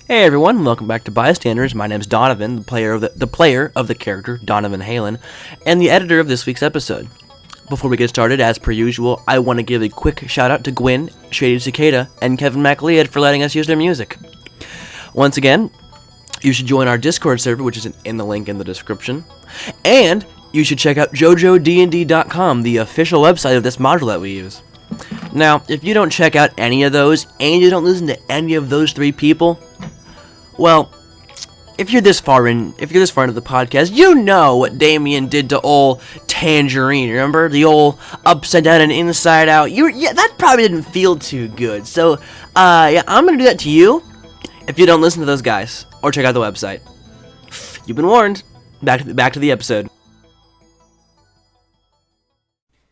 Hey everyone, welcome back to Bystanders. My name's Donovan, the player of the character Donovan Halen, and the editor of this week's episode. Before we get started, as per usual, I want to give a quick shout out to Gwinn, Shady Cicada, and Kevin Macleod for letting us use their music. Once again, you should join our Discord server, which is in the link in the description, and you should check out JoJoDND.com, the official website of this module that we use. Now, if you don't check out any of those, and you don't listen to any of those three people, well, if you're this far into the podcast, you know what Damien did to old Tangerine. Remember the old upside down and inside out? That probably didn't feel too good. So, I'm gonna do that to you if you don't listen to those guys or check out the website. You've been warned. Back to the episode.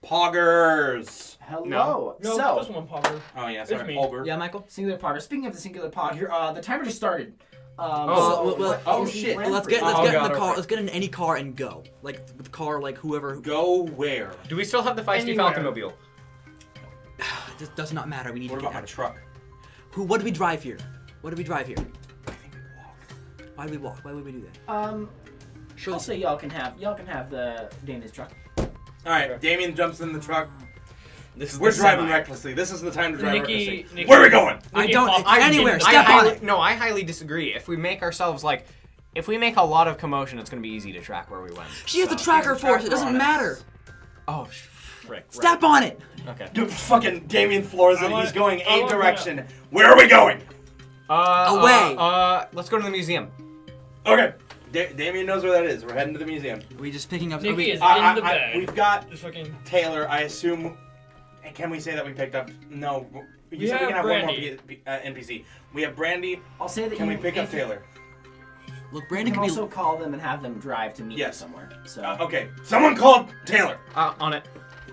Poggers. Hello. No, so, just one pogger. Oh yeah, It's sorry, me. Pogger. yeah, Michael. Singular pogger. Speaking of the singular pog, here, the timer just started. Shit. Let's get in the car. Let's get in any car and go. Like the car, like whoever. Go where? Do we still have the feisty Anywhere. Falconmobile? This does not matter. We need What to about get my out. truck? What did we drive here? Why did we I think we walk. Why did we walk? Why would we do that? I'll say y'all can have the Dana's truck. All right, Damien jumps in the truck. We're driving recklessly. This is the time to drive Nikki- recklessly. Where are we going? Anywhere. Step on it. No, I highly disagree. If we make a lot of commotion, it's gonna be easy to track where we went. She has the tracker for us. It doesn't matter. Oh, frick. Step on it. Okay. Dude, fucking Damien floors it. I He's going want- a direction. Where are we going? Away. Let's go to the museum. Okay. Damien knows where that is. We're heading to the museum. Are we just picking up? Nikki is in the bag. We've got Just fucking. Taylor. I assume. Can we say that we picked up? No. You We said we can have have one more Brandy. NPC. We have Brandy. I'll say that Can we you- pick up if you- Taylor? Look, You Brandon can can also be. call them and have them drive to meet you Yes. somewhere. So. Okay. Someone called Taylor. On it.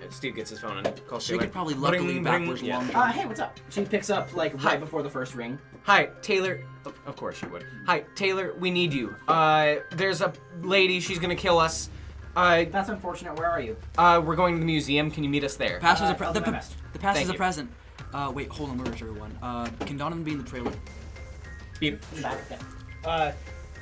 Steve gets his phone and calls She Taylor. could probably luckily backwards yeah. long. Hey, what's up? She picks up like right before the first ring. Hi, Taylor. Of course she would. Hi, Taylor. We need you. There's a lady. She's gonna kill us. That's unfortunate. Where are you? We're going to the museum. Can you meet us there? Pass is a I'll do my the best. pass Thank is a you. present. Wait, hold on. Where is everyone? Can Donovan be in the trailer? Beep. In the back. Yeah.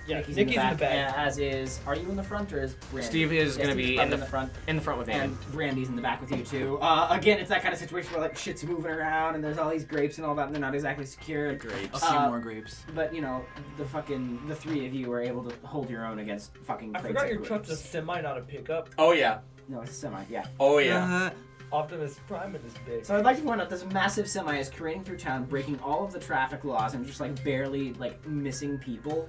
Yeah, Nikki's Nikki's in the bag. yeah, as is. Are you in the front or is Brandy? Steve is gonna Steve's be probably in the front. In the front with Amy. And Brandy's in the back with you too. Again, it's that kind of situation where like shit's moving around and there's all these grapes and all that, and they're not exactly secured. A few more grapes. But you know, the three of you were able to hold your own against fucking. I crates forgot of your truck's a grapes. semi, not a pickup. Oh yeah. No, it's a semi. Yeah. Oh yeah. Optimus Prime is big. So I'd like to point out this massive semi is creating through town, breaking all of the traffic laws and just like barely like missing people.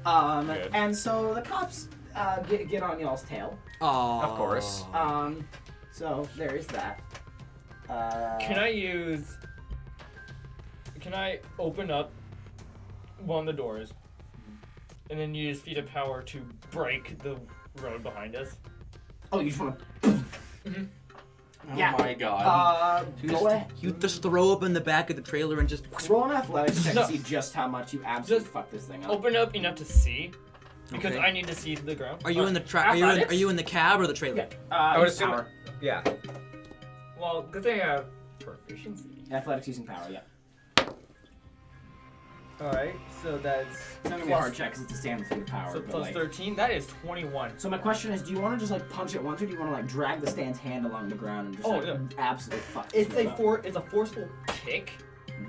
Good. And so the cops get on y'all's tail. Oh. Of course. So there is that. Can I open up one of the doors and then use feet of power to break the road behind us? Oh, you just want to. Yeah. Oh my god. Go ahead. You just throw open the back of the trailer and just. Roll an athletics check No. to see just how much you absolutely Just fuck this thing up. Open up enough to see, because Okay. I need to see the ground. Are you in the Are athletics? you in the cab or the trailer? Yeah. I would use assume. power. Yeah. Well, good thing I have proficiency. Athletics using power, yeah. Alright, so that's It's not gonna be a hard check because it's a standard feat of power. so but, plus like- 13. That is 21. So my question is, do you want to just like punch it once, or do you want to like drag the stand's hand along the ground and just Oh, like yeah. absolutely fuck this It's move a up? it's a forceful kick,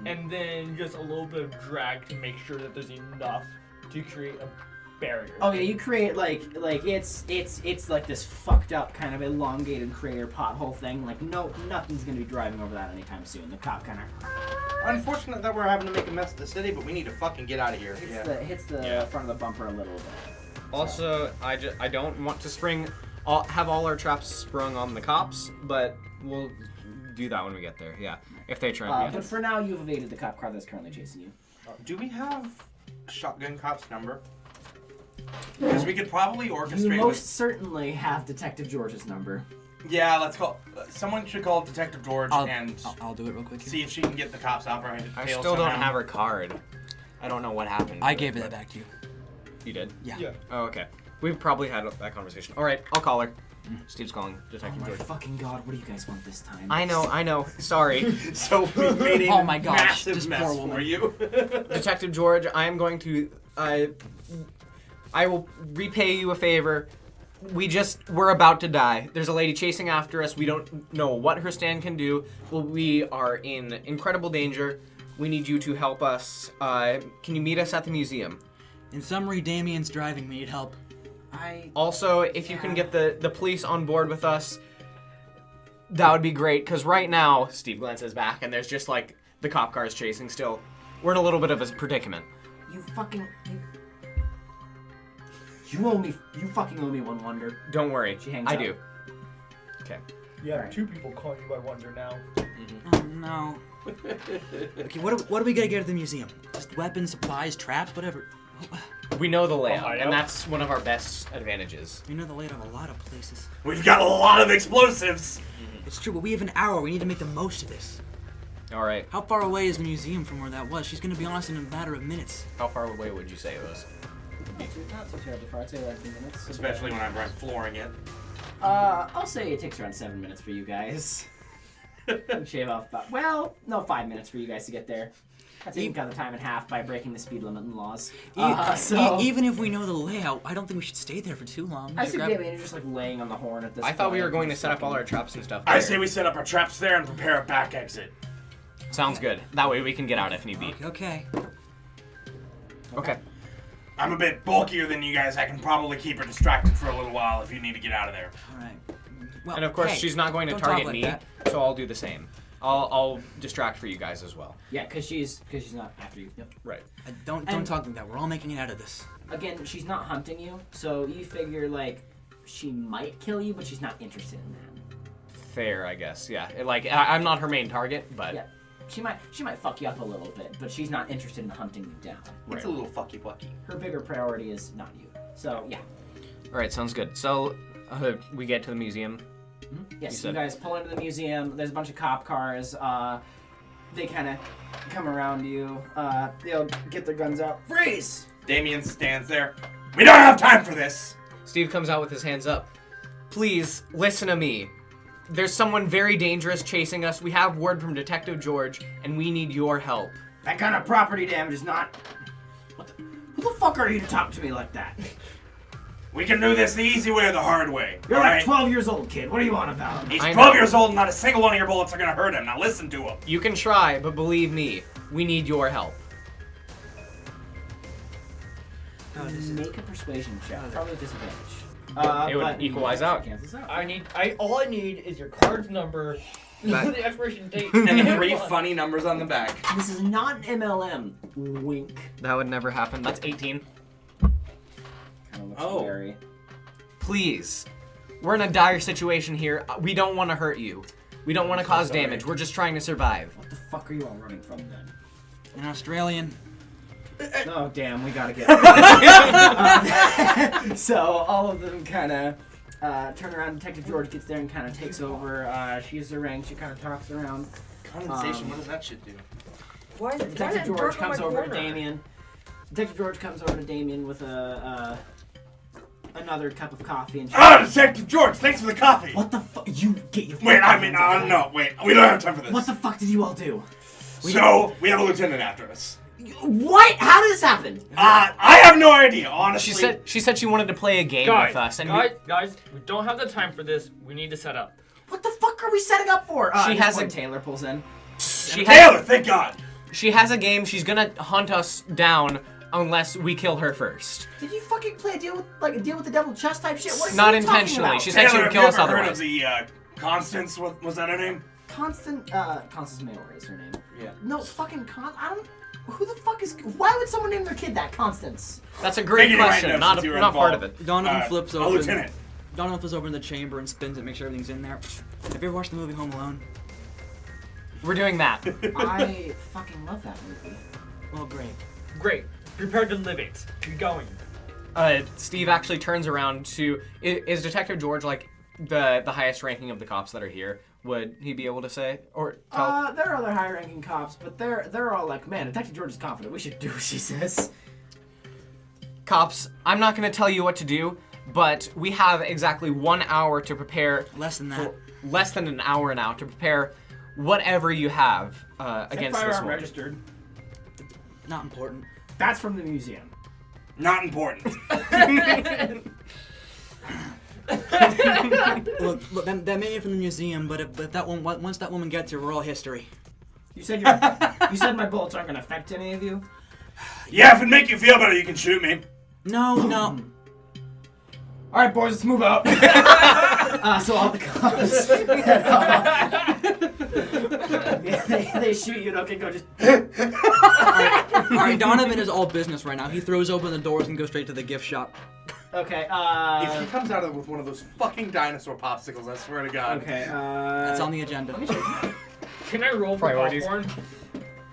and then just a little bit of drag to make sure that there's enough to create a barrier. Oh yeah, you create like it's like this fucked up kind of elongated crater pothole thing. Like nothing's gonna be driving over that anytime soon. The cop kind of Unfortunate that we're having to make a mess of the city, but we need to fucking get out of here. hits the Yeah. front of the bumper a little bit. Also, I don't want to have all our traps sprung on the cops, but we'll do that when we get there. Yeah, if they try. Yeah. But for now, you've evaded the cop car that's currently chasing you. Do we have Shotgun Cop's number? Because we could probably You orchestrate most with... certainly have Detective George's number. Yeah, let's call... someone should call Detective George I'll do it real quick. see if she can get the cops off our I tail still somehow. don't have her card. I don't know what happened. I gave that back to you. You did? Yeah. Yeah. Oh, okay. We've probably had that conversation. All right, I'll call her. Steve's calling Detective Oh my George. fucking god, what do you guys want this time? I know. Sorry. So we made a Oh my gosh, massive this mess poor for woman. you. Detective George, I am going to... I will repay you a favor. We're about to die. There's a lady chasing after us. We don't know what her stand can do. Well, we are in incredible danger. We need you to help us. Can you meet us at the museum? In summary, Damien's driving. We need help. Also, if you can get the police on board with us, that would be great. Because right now, Steve glances back, and there's just like the cop cars chasing still. We're in a little bit of a predicament. You fucking owe me one wonder. Don't worry, She hangs I up. do. Okay. You have Alright. 2 people calling you by Wonder now. Oh no. Okay, what do we gotta get at the museum? Just weapons, supplies, traps, whatever. We know the layout, Ohio. and that's one of our best advantages. We know the layout of a lot of places. We've got a lot of explosives. It's true, but we have an hour. We need to make the most of this. All right. How far away is the museum from where that was? She's gonna be on us in a matter of minutes. How far away would you say it was? Not too terribly far. I'd say like 2 minutes. Especially when I'm flooring it. I'll say it takes around 7 minutes for you guys. Shave off about, 5 minutes for you guys to get there. I'd say you cut the time in half by breaking the speed limit and laws. Even if we know the layout, I don't think we should stay there for too long. I Just see grab- Damien just like laying on the horn at this I point. thought we were going to set up all our traps and stuff. I there. say we set up our traps there and prepare a back exit. Sounds good. That way we can get out if need be. Okay. Okay. I'm a bit bulkier than you guys. I can probably keep her distracted for a little while if you need to get out of there. All right. Well, And of course, hey, she's not going to don't talk target like me, that. so I'll do the same. I'll distract for you guys as well. Yeah, because she's not after you. Yep. Right. Don't And- talk like that. We're all making it out of this. Again, she's not hunting you, so you figure like she might kill you, but she's not interested in that. Fair, I guess. Yeah. I'm not her main target, but Yeah, she might fuck you up a little bit, but she's not interested in hunting you down. It's a little fucky pucky. Her bigger priority is not you. So yeah. all right. Sounds good. So we get to the museum. Yes, said- you guys pull into the museum. There's a bunch of cop cars. They kind of come around you. They'll get their guns out. Freeze! Damien stands there. We don't have time for this. Steve comes out with his hands up. Please listen to me. There's someone very dangerous chasing us. We have word from Detective George, and we need your help. That kind of property damage is not. Who the fuck are you to talk to me like that? We can do this the easy way or the hard way. You're all like right? 12 years old, kid. What are you on about? He's I 12 know. years old and not a single one of your bullets are going to hurt him. Now listen to him. You can try, but believe me, we need your help. Make a persuasion check. Probably with disadvantage. It would but equalize out. cancels out. All I need is your card's number, the expiration date, And 3 funny numbers on the back. This is not an MLM. Wink. That would never happen. That's 18. Kind of looks Oh. scary. Please. We're in a dire situation here. We don't want to hurt you. We don't want to cause sorry. damage. We're just trying to survive. What the fuck are you all running from then? An Australian. Oh damn, we gotta get. So all of them kind of turn around. Detective George gets there and kind of takes over. She uses her rank. She kind of talks around. Condensation, what does that shit do? Why is Detective George comes over to Damien. Detective George comes over to Damien with another cup of coffee and. Ah, Detective George, thanks for the coffee. What the fuck? You get your. Wait, I mean, no, wait. We don't have time for this. What the fuck did you all do? So, we have a lieutenant after us. What? How did this happen? I have no idea, honestly. She said she wanted to play a game Guys, with us, and guys, we don't have the time for this. We need to set up. What the fuck are we setting up for? She has a- Taylor pulls in. Taylor, thank God. she has a game. She's gonna hunt us down unless we kill her first. Did you fucking play a deal with the devil chest type shit? What are Not you talking intentionally. about? She said she Taylor, would have kill you us ever heard otherwise. of the Constance? What was that her name? Constance Mayor is her name. Yeah. No, fucking who the fuck is? Why would someone name their kid that Constance? That's a great Figured it right question. now Not since you were not part of involved. it. Donovan flips A open. lieutenant. Donovan flips open the chamber and spins it, make sure everything's in there. Have you ever watched the movie Home Alone? We're doing that. I fucking love that movie. Well, great. Great. Prepare to live it. We're going. Steve actually turns around to. Is Detective George like the highest ranking of the cops that are here? Would he be able to say or tell? There are other high-ranking cops, but they're all like, man, Detective George is confident. We should do what she says. Cops, I'm not going to tell you what to do, but we have exactly 1 hour to prepare. Less than that. Less than an hour now to prepare whatever you have against this firearm one. registered. Not important. That's from the museum. Not important. Look, that may be from the museum, but if that one, once that woman gets here, we're all history. You said you said my bullets aren't gonna affect any of you. Yeah, if it make you feel better, you can shoot me. No. All right, boys, let's move out. So all the cops head off. They shoot you. Okay, go just. All right, Donovan is all business right now. He throws open the doors and goes straight to the gift shop. Okay. If he comes out of it with one of those fucking dinosaur popsicles, I swear to God. Okay. That's on the agenda. Can I roll for Priorities. popcorn?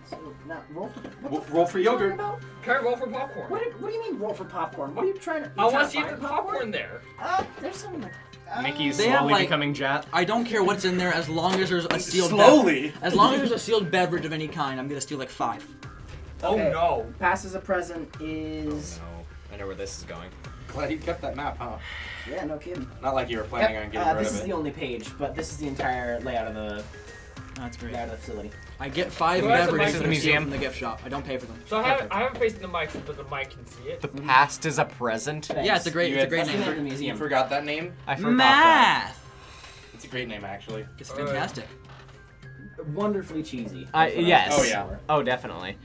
So, now, roll for Roll for yogurt. About? Can I roll for popcorn? What do you mean roll for popcorn? What are you trying to? I want to see if there's popcorn there. There's some. Mickey's They have, slowly like- becoming Jet. I don't care what's in there as long as there's a sealed Slowly. as long as there's a sealed beverage of any kind, I'm gonna steal like 5. Okay. Oh no. Pass as a present is. No, I know where this is going. Glad you kept that map, huh? Yeah, no kidding. Not like you were planning on getting rid This of is it. the only page, but this is the entire layout of the That's great. facility. I get 5 So that's the beverages mic that in are the sealed museum? from the gift shop. I don't pay for them. So I haven't faced the mic, but the mic can see it. The past is a present. Yeah, it's a great That's the name. name of the You museum. forgot that name? I forgot that. Math. It's a great name, actually. It's fantastic. Wonderfully cheesy. That's what I was Yes. Oh, yeah. Oh, definitely.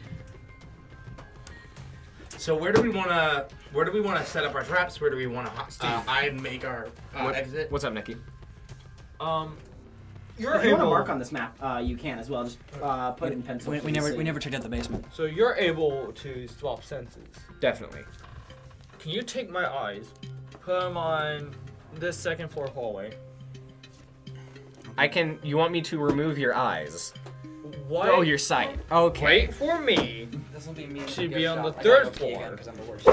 So where do we want to set up our traps? Where do we want to hide and make our exit? What's up, Nikki? You're If you want to able. mark on this map, you can as well. Just put it in pencil. We please, never so we never checked out the basement. So you're able to swap senses. Definitely. Can you take my eyes, put them on this second floor hallway? I can. You want me to remove your eyes? What? Oh, your sight. Okay. Wait for me, This will be me. To be on the third floor. because I'm the worst.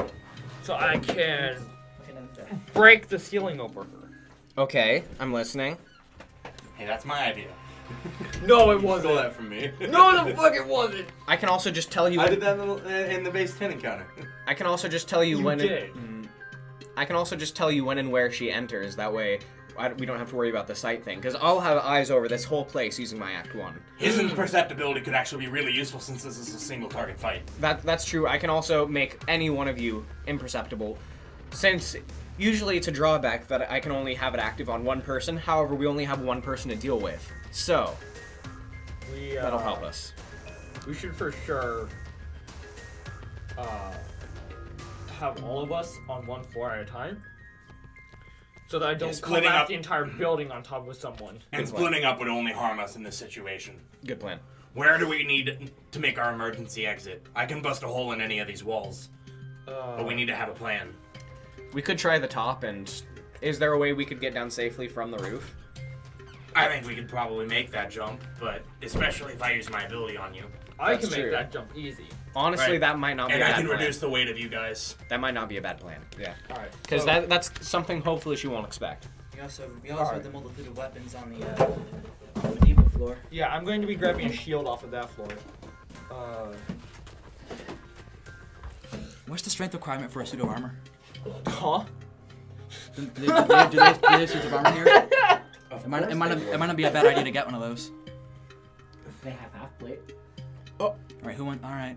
so I can break the ceiling over her. Okay, I'm listening. Hey, that's my idea. No, it Stole wasn't. that from me. No, the fuck it wasn't. I can also just tell you. I did that in the base 10 encounter. I can also just tell you, You when. did. I can also just tell you when and where she enters. That way, we don't have to worry about the sight thing. Because I'll have eyes over this whole place using my Act 1. His imperceptibility could actually be really useful since this is a single target fight. That's true. I can also make any one of you imperceptible. Since usually it's a drawback that I can only have it active on one person. However, we only have one person to deal with. So, We, that'll help us. We should for sure have all of us on one floor at a time, so that I don't splitting collapse up. the entire building on top of someone. And splitting up would only harm us in this situation. Good plan. Where do we need to make our emergency exit? I can bust a hole in any of these walls, but we need to have a plan. We could try the top, and is there a way we could get down safely from the roof? I think we could probably make that jump, but especially if I use my ability on you. I That's can make true. that jump easy. Honestly, Right. that might not be And a I bad can plan. reduce the weight of you guys. That might not be a bad plan. Yeah. All right. Because that's something hopefully she won't expect. We also Alright. have the multitude of weapons on the depot floor. Yeah, I'm going to be grabbing a shield off of that floor. What's the strength requirement for a suit of armor? Huh? Do they have suits of armor here? It might not be a bad idea to get one of those. They have half plate. All right, who went? All right.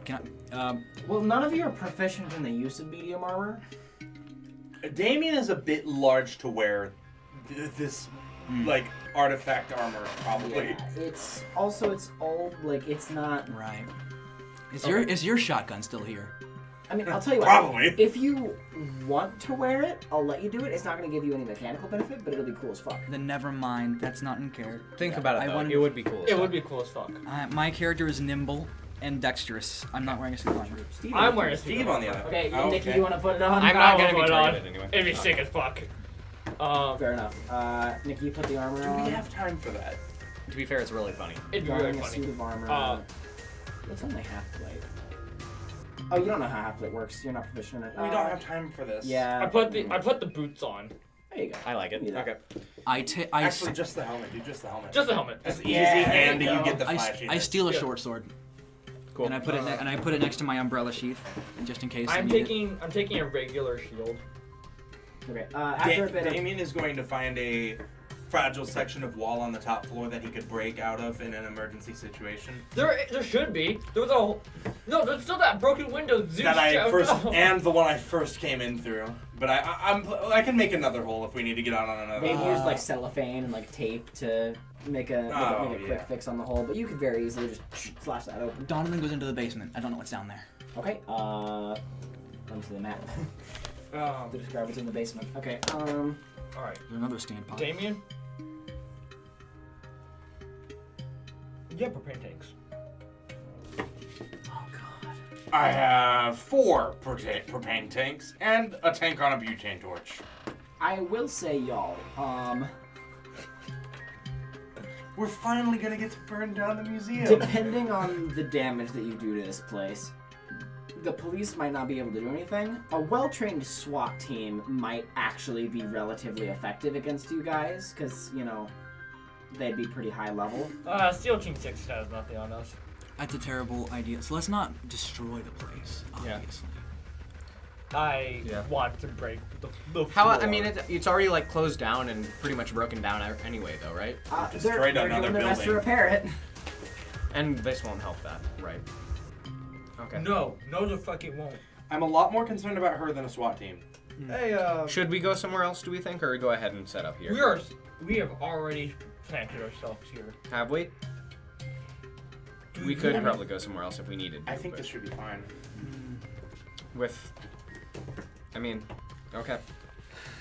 Can I? Well, none of you are proficient in the use of medium armor. Damien is a bit large to wear this, like, artifact armor, probably. Yeah, it's old. Like it's not. Right. Is your shotgun still here? I mean, I'll tell you what. Probably. If you want to wear it, I'll let you do it. It's not going to give you any mechanical benefit, but it'll be cool as fuck. Then never mind. That's not in care. Think about it, I though. wanted- It would be cool. It would be cool as fuck. My character is nimble and dexterous. I'm not wearing a suit of armor. Steve, I'm wearing a Steve on the other. Okay, Oh, Nikki, okay. you want to put it on? I'm not I gonna won't be put it on. targeted anyway. It'd be sick as fuck. Fair enough. Nikki, you put the armor Do on. we have time for that? To be fair, it's really funny. It'd be Wearing really a funny. suit of armor. It's only half plate. Oh, you don't know how half plate works. You're not proficient in it. We don't have time for this. Yeah. I put the boots on. There you go. I like it. You do that. Okay. Actually, just the helmet, dude. Just the helmet. Just a helmet. That's easy, Yeah, and there you you go. get the flashy. I steal a Yeah. short sword. Cool. And I put it next to my umbrella sheath, just in case. I I'm need it. taking a regular shield. Okay. After a bit of Damien is going to find a fragile section of wall on the top floor that he could break out of in an emergency situation. There should be. There was no. There's still that broken window. Zeus That I shouted first out. and the one I first came in through. But I can make another hole if we need to get out on another. maybe use like cellophane and like tape to make a quick yeah. fix on the hole, but you could very easily just slash that open. Donovan goes into the basement. I don't know what's down there. Okay. Let me see the map. To describe what's in the basement. Okay. All right. There's another stand pot. Damien. You have propane tanks. Oh god. I have 4 propane tanks and a tank on a butane torch. I will say, y'all. We're finally gonna get to burn down the museum. Depending on the damage that you do to this place, the police might not be able to do anything. A well-trained SWAT team might actually be relatively effective against you guys, because, you know, they'd be pretty high level. Steel Team 6 has nothing on us. That's a terrible idea. So let's not destroy the place, Yeah. obviously. I Yeah. want to break the How? floor. I mean, it's already like closed down and pretty much broken down anyway, though, right? Destroyed they're another doing their best to building. repair it. And this won't help that, right? Okay. No, the fucking won't. I'm a lot more concerned about her than a SWAT team. Hey, Should we go somewhere else, do we think, or go ahead and set up here? we have already planted ourselves here. Have we? We could probably go somewhere else if we needed to. I think but this should be fine. I mean, okay.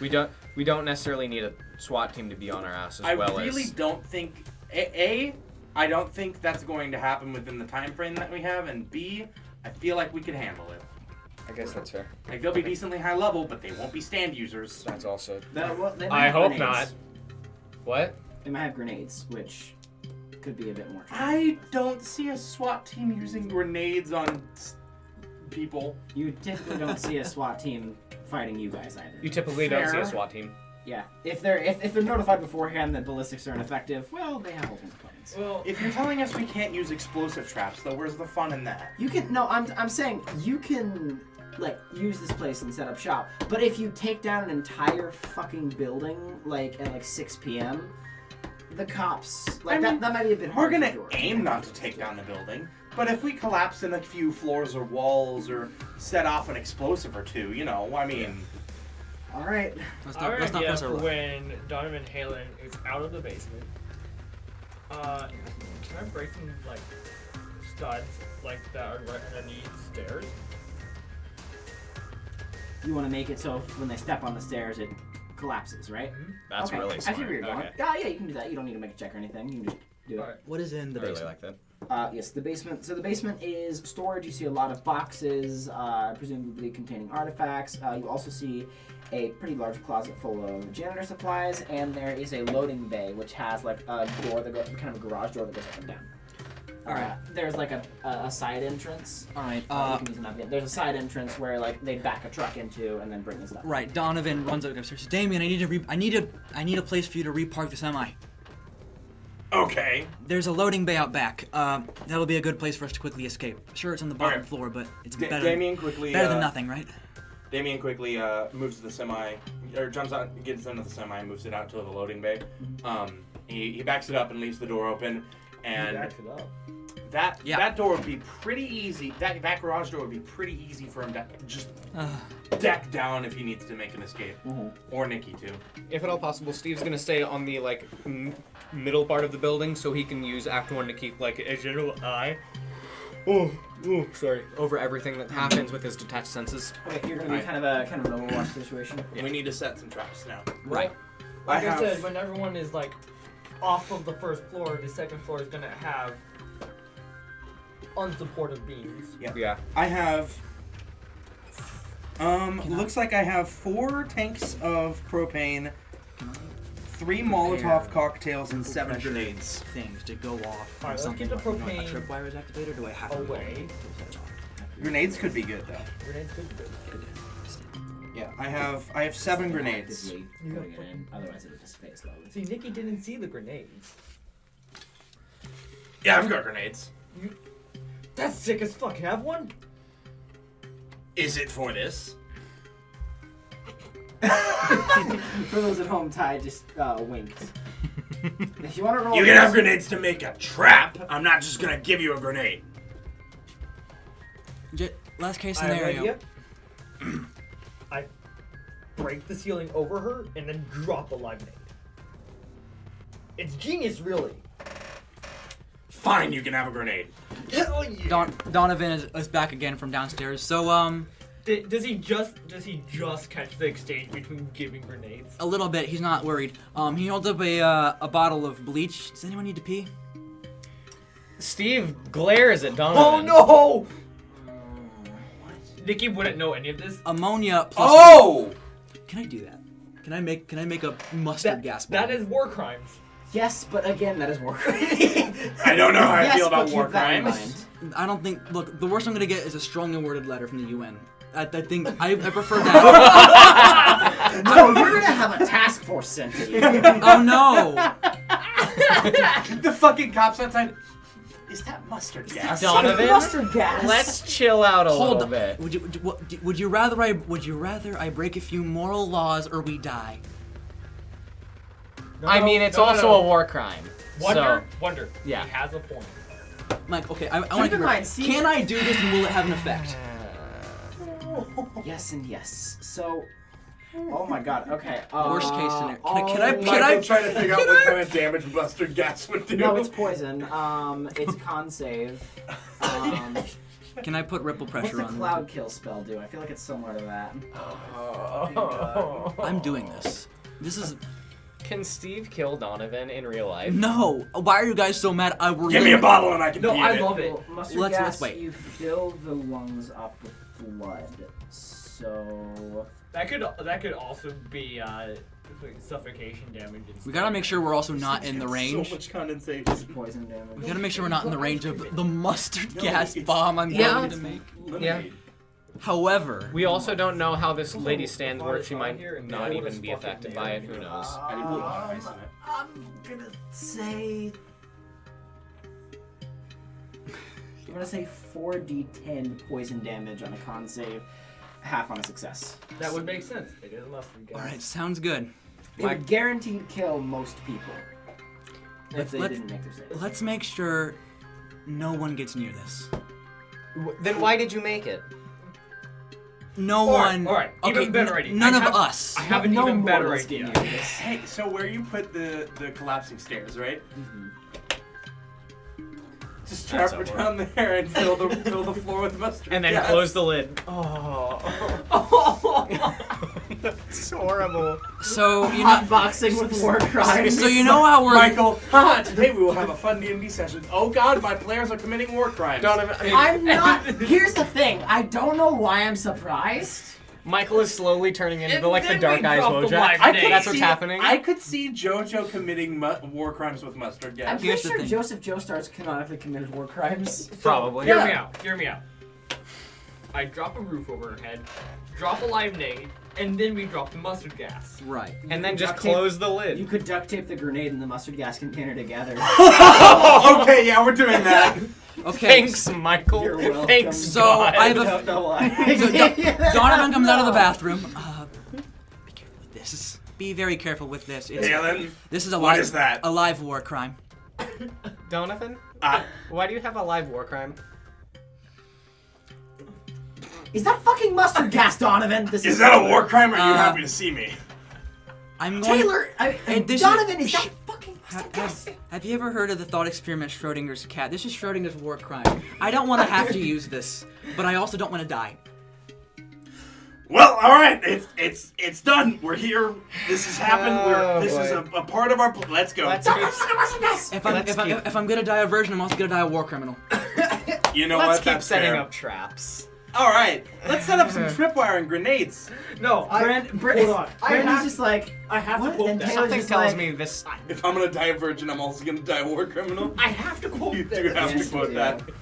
We don't necessarily need a SWAT team to be on our ass as I well really as. don't think I don't think that's going to happen within the time frame that we have, and B, I feel like we can handle it. I guess that's fair. Like they'll be decently high level, but they won't be stand users. That's also. They might I have hope grenades. not. What? They might have grenades, which could be a bit more tricky. I don't see a SWAT team using grenades on people. You typically don't see a SWAT team fighting you guys either. You typically don't see Fair. a SWAT team. Yeah, if they're notified beforehand that ballistics are ineffective, well, they have all kinds of plans. Well, If you're telling us we can't use explosive traps, though, where's the fun in that? You can I'm saying you can like use this place and set up shop, but if you take down an entire fucking building like at like 6 p.m., the cops like I mean, that might be a bit We're hard. gonna to do. aim not to take down the building, but if we collapse in a few floors or walls or set off an explosive or two, you know, I mean, All right. Let's our not idea press our for luck. when Donovan Halen is out of the basement. Can I break some like studs like that are right underneath stairs? You want to make it so when they step on the stairs, it collapses, right? That's okay. really I smart. see where you're going. Okay. Yeah, you can do that. You don't need to make a check or anything. You can just do it. Alright. What is in the I really basement? like that. Yes, the basement. So the basement is storage. You see a lot of boxes, presumably containing artifacts. You also see a pretty large closet full of janitor supplies, and there is a loading bay which has like a door that goes, kind of a garage door that goes up and down. Alright. There's like a side entrance. All right. You can use the map again. There's a side entrance where like they back a truck into and then bring the stuff. Right. Donovan runs up upstairs. Damien, I need a place for you to repark the semi. okay. There's a loading bay out back. That'll be a good place for us to quickly escape. Sure, it's on the bottom Okay. floor, but it's Da- better. Damien quickly. Better than nothing, right? Damien quickly moves the semi, or jumps out, gets into the semi, and moves it out to the loading bay. He backs it up and leaves the door open, and Back it up. that door would be pretty easy. That garage door would be pretty easy for him to just deck down if he needs to make an escape, or Nikki too. If at all possible, Steve's gonna stay on the like middle part of the building so he can use Act 1 to keep like a general eye. Sorry. Over everything that happens with his detached senses. Okay, you're gonna be kind of an Overwatch situation. We need to set some traps now. Right. Like I have- said, when everyone is like off of the first floor, the second floor is gonna have unsupported beams. Yeah. I have. Looks like I have 4 tanks of propane, 3 Molotov cocktails, and 7 pressure grenades. Things to go off. Alright, when let's something get the like, propane a tripwire is activated, or do I have to away. Grenades could be good though. Grenades could be good. Yeah, I have 7 grenades. Actively putting it in, otherwise it would dissipate slowly. See, Nikki didn't see the grenades. Yeah, I've got grenades. That's sick as fuck. Have one? Is it for this? For those at home, Ty just winked. If you want to roll, You can have grenades to make a trap. I'm not just gonna give you a grenade. Last case I have an scenario. idea. I break the ceiling over her and then drop a live nade. It's genius, really. Fine, you can have a grenade. Hell yeah. Donovan is back again from downstairs. So Does he just catch the exchange between giving grenades? a little bit. He's not worried. He holds up a bottle of bleach. Does anyone need to pee? Steve glares at Oh Donovan. no! Nikki wouldn't know any of this. Ammonia plus. Oh! Can I do that? Can I make a mustard gas bomb? That is war crimes. Yes, but again, that is war crime. I don't know how I Yes, feel about but war keep that in crimes. mind. I don't think. Look, the worst I'm gonna get is a strongly worded letter from the UN. I think I prefer that. No, you're gonna have a task force sent to you. Oh no! The fucking cops outside. Is that mustard gas? Donovan, Mustard gas. let's chill out a Hold little on. bit. Would you rather I break a few moral laws or we die? I mean, it's also a war crime. Wonder. Yeah. He has a point. Mike, okay, I want Keep to in mind, see- Can I do this and will it have an effect? Yes and yes. So, oh my god. Okay. Worst case scenario. all- Michael trying to figure out what kind of damage mustard gas would do. No, it's poison. It's a con save. Can I put ripple What's pressure the on? cloud kill spell do? I feel like it's similar to that. I'm doing this. This is Can Steve kill Donovan in real life? no. Why are you guys so mad? Give me a bottle and I can No, pee in I it. love it. Well, mustard Let's gas, wait. you fill the lungs up with blood. So That could also be like suffocation damage. And We gotta make sure we're also not in the range. So much condensation. poison damage. We gotta make sure we're not in the range of the mustard gas it's- bomb I'm Yeah. going to make. Lemonade. However, We also don't know how this lady stands water work. She might here and not the even water's be fucking affected there. by it. Who knows? I didn't put a lot of ice in it. I'm gonna say. I'm gonna say 4d10 poison damage on a con save, half on a success. That would make sense. It is mustard gas. all right, sounds good. It would guaranteed kill most people if they Let's- didn't make their save. Let's make sure no one gets near this. Then why did you make it? No Alright, one. alright, Okay, even better idea. none I of have- us. I have an No even better mortals get idea. near this. Hey, so where you put the collapsing stairs, right? Just trap her down there and fill the floor with mustard. And then gas. close the lid. Oh. That's horrible. So you know. Boxing with war crimes. So you know how we're. Michael, today we will have a fun D&D session. Oh God, my players are committing war crimes. Donovan, I mean, I'm not. Here's the thing. I don't know why I'm surprised. Michael is slowly turning into And like the then Dark we Eyes drop the Wojak. live That's what's see- happening. I could see JoJo committing war crimes with mustard I'm gas. pretty Here's the sure thing. Joseph Joestar's canonically committed war crimes. Probably. Hear me out. Hear me out. I drop a roof over her head, drop a live nade, and then we drop the mustard gas. Right. And then just Duct tape- close the You lid. could duct tape the grenade and the mustard gas container together. Okay, yeah, we're doing that. Okay. Thanks, Michael. You're welcome. Thanks, So God. I have I a. don't know why. So Donovan comes out of the bathroom. Be careful with this. Be very careful with this. Alan, This is a what live, is that? a live war crime. Donovan, Uh, why do you have a live war crime? Is that fucking mustard gas, Donovan? This is that a war crime or are you Uh, happy to see me? I'm going. Taylor, this Donovan, is- is that fucking mustard gas? Have you ever heard of the thought experiment Schrodinger's cat? This is Schrodinger's war crime. I don't want to have to use this, but I also don't want to die. Well, all right, it's done. We're here. This has happened. Oh, This is boy. a part of our. Let's go. Let's Don't keep, fucking mustard gas! If I'm gonna die a virgin, I'm also gonna die a war criminal. You know let's what? keep That's setting fair. up traps. All right, let's set up some tripwire and grenades. No, Hold on. Brandy's just like, I have what? to quote And that. Taylor's Something just tells like, me this. If I'm gonna die a virgin, I'm also gonna die a war criminal. I have to quote You that. do have Yes, to quote you that. do.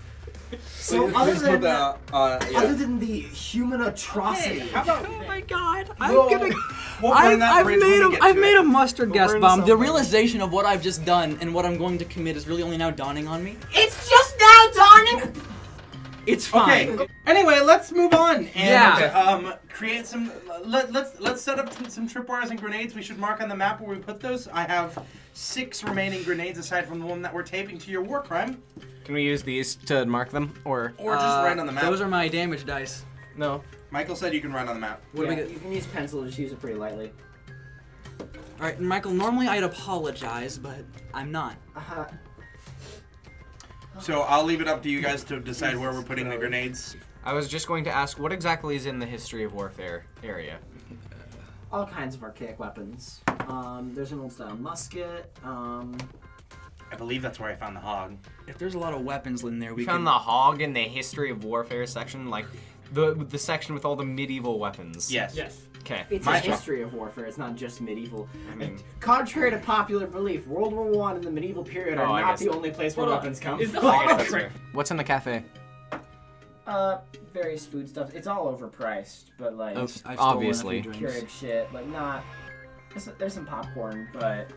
So other Just than, put the, other than the human atrocity, How about Oh my god! we'll burn that bridge when we get I've to made it. a mustard gas burn bomb. The something. realization of what I've just done and what I'm going to commit is really only now dawning on me. it's just now dawning. It's fine. Okay. Anyway, let's move on and Yeah. create some. Let's set up some tripwires and grenades. We should mark on the map where we put those. I have 6 remaining grenades aside from the one that we're taping to your war crime. Can we use these to mark them, or Or just write on the map. Those are my damage dice. no? Michael said you can write on the map. What do we Yeah, get? you can use pencil, just use it pretty lightly. All right, Michael. Normally I'd apologize, but I'm not. So I'll leave it up to you guys to decide where we're putting the grenades. I was just going to ask, what exactly is in the history of warfare area? All kinds of archaic weapons. There's an old style musket. I believe that's where I found the hog. If there's a lot of weapons in there, We we found can. the hog in the history of warfare section, like the section with all the medieval weapons. Yes. Yes. Okay. It's My- a history of warfare. It's not just medieval. I mean, Contrary to popular belief, World War I and the medieval period are Oh, I not guess the only place where Hold on. weapons come Is the from. I hog guess a that's trick? fair. What's in the cafe? Various food stuff. It's all overpriced, but like I've stolen Obviously. a few drinks. Keurig shit. Like not. There's some popcorn, but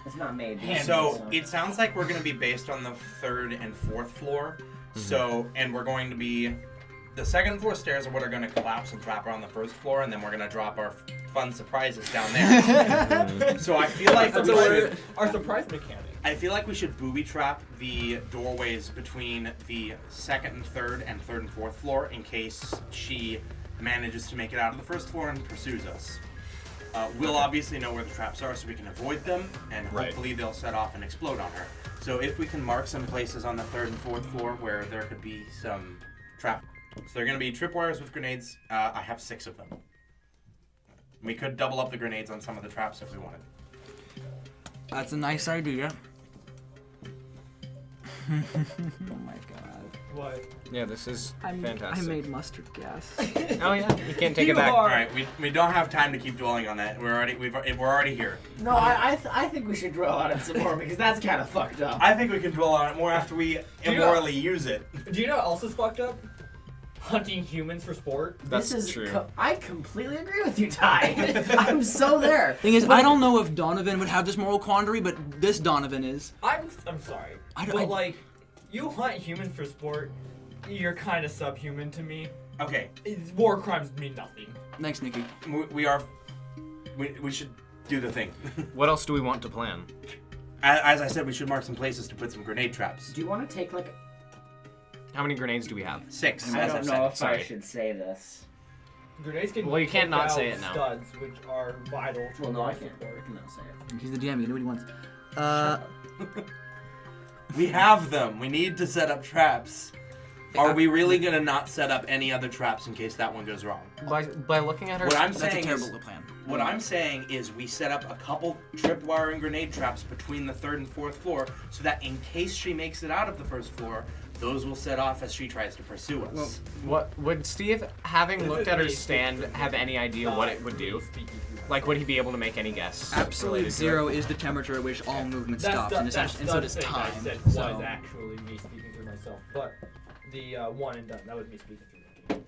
it's not made. So it sounds like we're going to be based on the 3rd and 4th floor. So, and we're going to be. The 2nd floor stairs are what are going to collapse and trap on the 1st floor, and then we're going to drop our fun surprises down there. So I feel like That's we our, should. our surprise mechanic. I feel like we should booby trap the doorways between the 2nd and 3rd and 3rd and 4th floor in case she manages to make it out of the 1st floor and pursues us. We'll obviously know where the traps are so we can avoid them, and Right. hopefully they'll set off and explode on her. So if we can mark some places on the 3rd and 4th floor where there could be some trap. So they're going to be tripwires with grenades. I have 6 of them. We could double up the grenades on some of the traps if we wanted. That's a nice idea. Oh my god. What? Yeah, this is I fantastic. made mustard gas. Oh yeah, you can't take You it back. are- All right, we don't have time to keep dwelling on that. We're already here. No, I think we should dwell on it some more because that's kind of fucked up. I think we can dwell on it more after we you know- immorally use it. Do you know what else is fucked up? Hunting humans for sport. That's this is true. I completely agree with you, Ty. I'm so there. Thing is, I don't know if Donovan would have this moral quandary, but this Donovan is. I'm sorry, but I- like, you hunt humans for sport, you're kind of subhuman to me. Okay, War crimes mean nothing. Thanks, Nikki. we should do the thing. What else do we want to plan? As I said, we should mark some places to put some grenade traps. Do you want to take like? How many grenades do we have? 6, I as don't I've know said. if I sorry. should say this. Grenades can Well, you can't take not out say it now. Studs, which are vital to Well, no, I life can't. support. I cannot say it. He's the DM. He can do what he wants. We have them. We need to set up traps. Are we really gonna not set up any other traps in case that one goes wrong? By looking at her. What I'm That's a saying terrible is, plan. what I'm saying is we set up a couple tripwire and grenade traps between the 3rd and 4th floor, so that in case she makes it out of the 1st floor, those will set off as she tries to pursue us. Well, what would Steve, having This looked is at her me stand, speaking have any idea what it would do? Like, would he be able to make any guess? Absolute related to zero it? is the temperature at which all movement That's stops, and so does thing time. I said So was actually me speaking through myself, but the one and done, that was me speaking through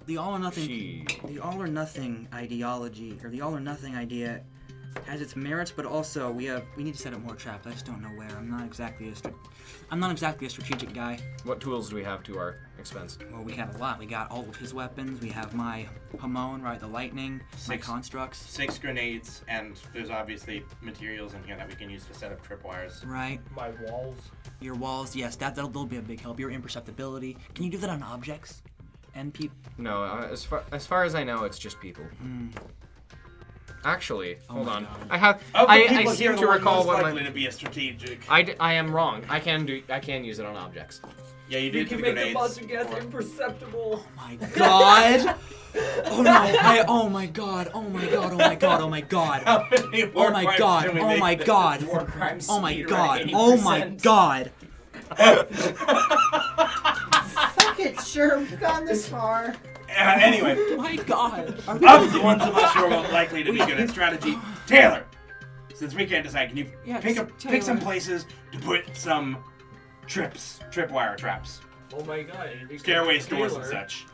the all or nothing, She- the all or nothing ideology or the all or nothing idea has its merits, but also we need to set up more traps. I just don't know where. I'm not exactly a strategic guy. What tools do we have to our expense? Well, we got a lot. We got all of his weapons. We have my Hamon, right? The lightning, my 6 constructs, 6 grenades, and there's obviously materials in here that we can use to set up tripwires. right? my walls. Your walls, yes, that'll be a big help. Your imperceptibility. Can you do that on objects? And people. No, as far as I know, it's just people. Actually, hold my on. God. I have. Of the I people here, seem the to one recall most what likely my. to be a strategic. I am wrong. I can use it on objects. Yeah, you You did can the make grenades. the monster gas or- imperceptible. My God! Oh no! Oh my God! Oh my God! Oh my God! Oh my God! How many Oh war my crimes God! can we Oh make my this? God! War crime Oh my speed God! running Oh my 80%. God! Fuck it, sure, we've gone this far. Anyway, Oh my God! Are we of the ones of us who are most likely to be good at strategy, Taylor, since we can't decide, can you Yes, pick some Taylor. places to put some tripwire traps, Oh my god. stairways, doors, and Taylor. such?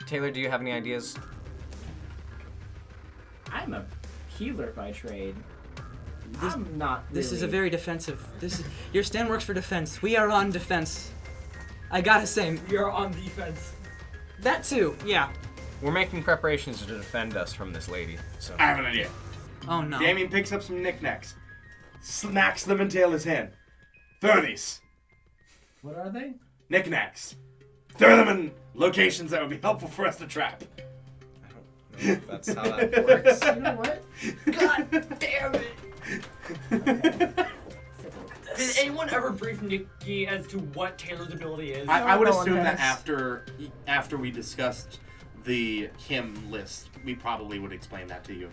Taylor, do you have any ideas? I'm a healer by trade. I'm not. This is a really- very defensive. Your stand works for defense. We are on defense. I gotta say, You're on defense. that too. Yeah. We're making preparations to defend us from this lady. So I have an idea. Oh no. Damien picks up some knickknacks, snacks them in Taylor's hand. Throw these What are they? knickknacks. Throw them in locations that would be helpful for us to trap. I don't know if that's how that works. You know what? God damn it! Did anyone ever brief Nikki as to what Taylor's ability is? I would No one assume that has. after we discussed the hymn list, we probably would explain that to you.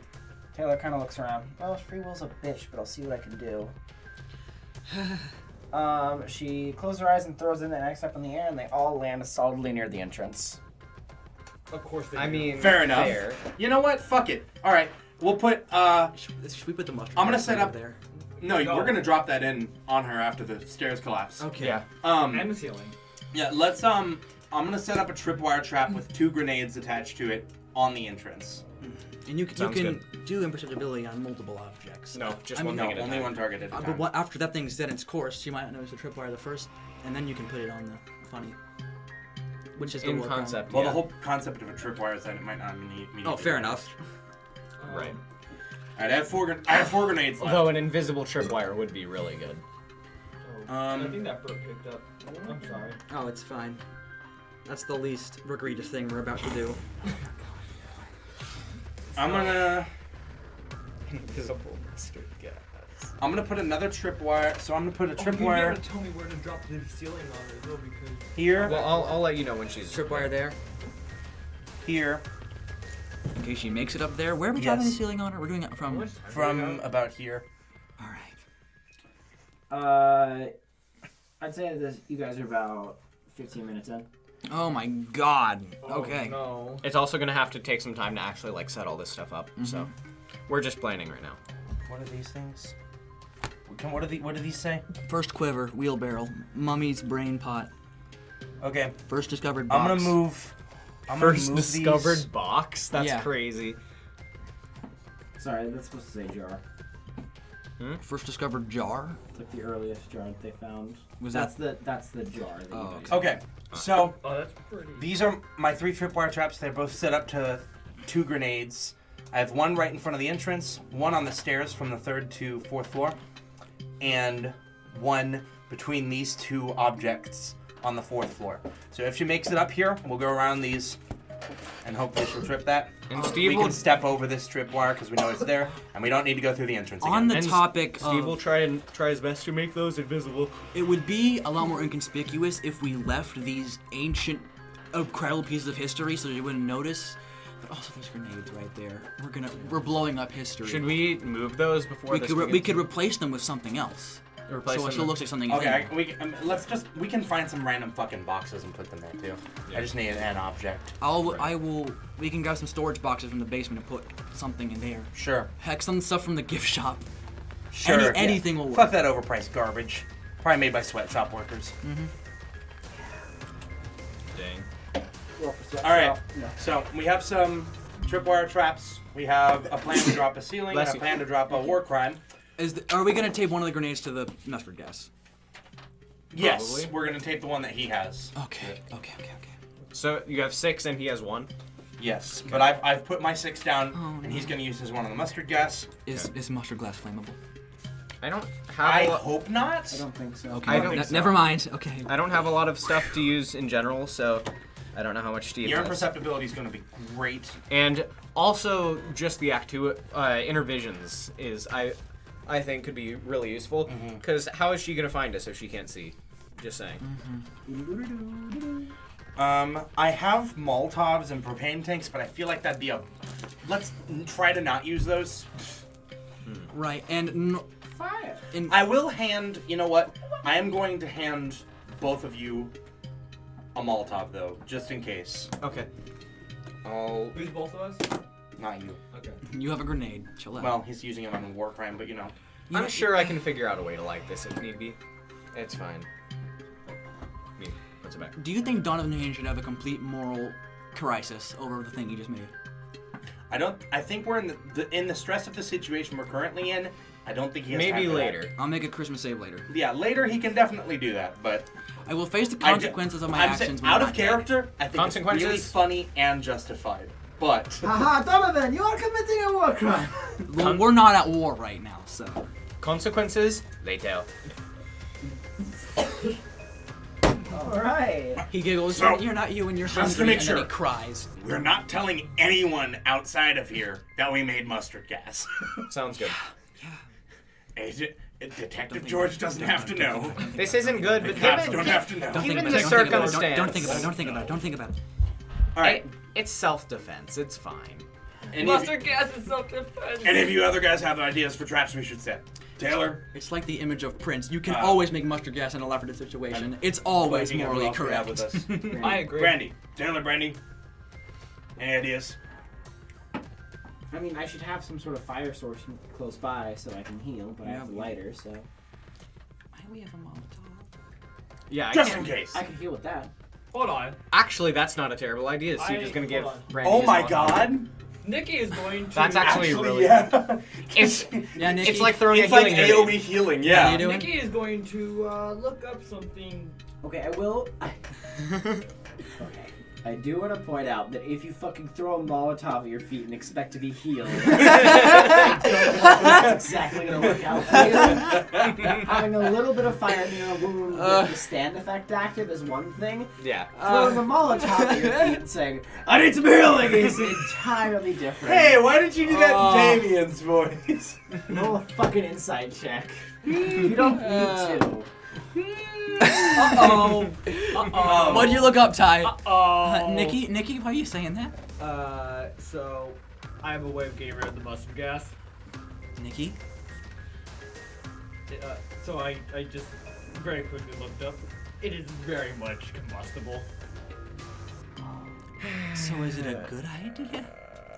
Taylor kind of looks around. Well, free will's a bitch, but I'll see what I can do. She closes her eyes and throws in the next up in the air, and they all land solidly near the entrance. Of course they I do. mean, Fair enough. Fair. You know what? Fuck it. All right, we'll put. Should we put the mustard? I'm gonna gas set over up- there. No, No. we're gonna drop that in on her after the stairs collapse. Okay. Yeah. And the ceiling. Yeah. Let's I'm gonna set up a tripwire trap with 2 grenades attached to it on the entrance. And you can Sounds do imperceptibility on multiple objects. No, just I one mean, thing at a only time. one target at a But time. after that thing's set its course, you might notice the tripwire the first, and then you can put it on the funny, which is the In war concept. Well, yeah. the whole concept of a tripwire is that it might not need. Crime. Oh, fair enough. Right. All right, I have 4 grenades left. Although an invisible tripwire would be really good. I think that bird picked up. I'm sorry. Oh, it's fine. That's the least egregious thing we're about to do. I'm gonna Invisible mustard gas. put another tripwire. So I'm gonna put a You tripwire gotta tell me where to drop the ceiling on it though, because here, Well, I'll let you know when she's Tripwire there, here, in case she makes it up there. Where are we dropping the Yes. ceiling on her? We're doing it from. from about here. All right. I'd say that you guys are about 15 minutes in. Oh my God. Okay. No. It's also gonna have to take some time to actually like set all this stuff up. So we're just planning right now. What are these things? What do these say? First quiver, wheelbarrow, mummy's brain pot, Okay, first discovered box. I'm gonna move. I'm gonna First move discovered these. box? That's Yeah. crazy. Sorry, that's supposed to say jar. First discovered jar. It's like the earliest jar that they found. Was that's the jar that Oh, you guys Okay, so Oh, that's pretty. these are my 3 tripwire traps. They're both set up to 2 grenades. I have 1 right in front of the entrance, 1 on the stairs from the 3rd to 4th floor, and 1 between these 2 objects on the 4th floor. So if she makes it up here, we'll go around these, and hopefully she'll trip that. And Steve We will can step over this tripwire because we know it's there, and we don't need to go through the entrance again. On the And topic Steve will of, try his best to make those invisible. it would be a lot more inconspicuous if we left these ancient, incredible pieces of history so you wouldn't notice. But also, there's grenades right there. We're blowing up history. Should we move those before We this could begins? replace them with something else. Replace So it them still with- looks like something. Okay, hidden. we can find some random fucking boxes and put them there too. I just need an object. We can grab some storage boxes from the basement and put something in there. Sure. Heck, some stuff from the gift shop. Sure. Anything will work. Fuck that overpriced garbage. Probably made by sweatshop workers. Dang. All right. So we have some tripwire traps. We have a plan to drop a ceiling Bless and a you. plan to drop a war crime. Are we gonna tape one of the grenades to the mustard gas? Yes, Probably. we're gonna tape the one that he has. Okay. So you have 6 and he has 1. Yes, but I've put my 6 down, and he's gonna use his one on the mustard gas. Is mustard glass flammable? I don't I have. hope not. I don't think so. Okay. I don't think so. Never mind. Okay. I don't have a lot of stuff to use in general, so I don't know how much Steve Your has. imperceptibility is gonna be great. And also, just the Act 2 intervisions is I think could be really useful. Because how is she gonna find us if she can't see? Just saying. I have Molotovs and propane tanks, but I feel like that'd be a. Let's try to not use those. Right. And Fire. I will hand. You know what? I am going to hand both of you a Molotov though, just in case. Okay. I'll. Who's both of us? Not you. Okay. you have a grenade. Chill out. Well, he's using it on a war crime, but you know. I'm sure I can figure out a way to light this if need be. It's fine. I mean, what's it back? Do you think Donovan Haynes should have a complete moral crisis over the thing he just made? I don't. I think we're in the stress of the situation we're currently in. I don't think he has Maybe time for that. later. I'll make a Christmas save later. Yeah, later he can definitely do that, but I will face the consequences of my I'm actions. saying, when out I'm of not dead. character, I think it's Consequences? really funny and justified. But Haha, Donovan, you are committing a war crime. Well, we're not at war right now, so. Consequences later. Alright. He giggles. So, You're not you and you're just to hungry, make and sure. then he cries. we're not telling anyone outside of here that we made mustard gas. Sounds good. Detective George doesn't have to know. This isn't good, but Cops given, don't have to know. Don't think Even about it. the Don't think about it. circumstance. Don't think about it. Don't think about it. Don't think about it. All right. it's self-defense. It's fine. Mustard gas is self-defense. Any of you other guys have ideas for traps we should set? Taylor? It's like the image of Prince. You can Uh, always make mustard gas in a leopard situation. It's always Blanking on who morally else we have correct. with us. I agree. Brandy. Taylor, Brandy. Any ideas? I mean, I should have some sort of fire source close by so I can heal, but I have a lighter, so Why do we have a Molotov? Yeah, I Just can't. in case. I can heal with that. Hold on. Actually, that's not a terrible idea. Steve is going to give hold on. Brandy Oh his my Molotov. god. Nikki is going to. That's actually really- yeah. It's, Yeah, Nikki. it's like throwing It's a like healing AoE grenade. healing, How yeah. you doing? Nikki is going to look up something. Okay, I will. Okay. I do want to point out that if you fucking throw a Molotov at your feet and expect to be healed, I don't know if that's exactly going to work out for you. Having a little bit of fire near a wound with the stand effect active is one thing. Yeah. Throwing a Molotov at your feet and saying, I need some healing is entirely different. Hey, why did you do that Oh. in Damien's voice? Roll a fucking insight check. You don't need to. Uh-oh. Uh-oh. What'd you look up, Ty? Oh. Nikki, why are you saying that? So I have a way of getting rid of the mustard gas. Nikki? So I just very quickly looked up. It is very much combustible. So is it a good idea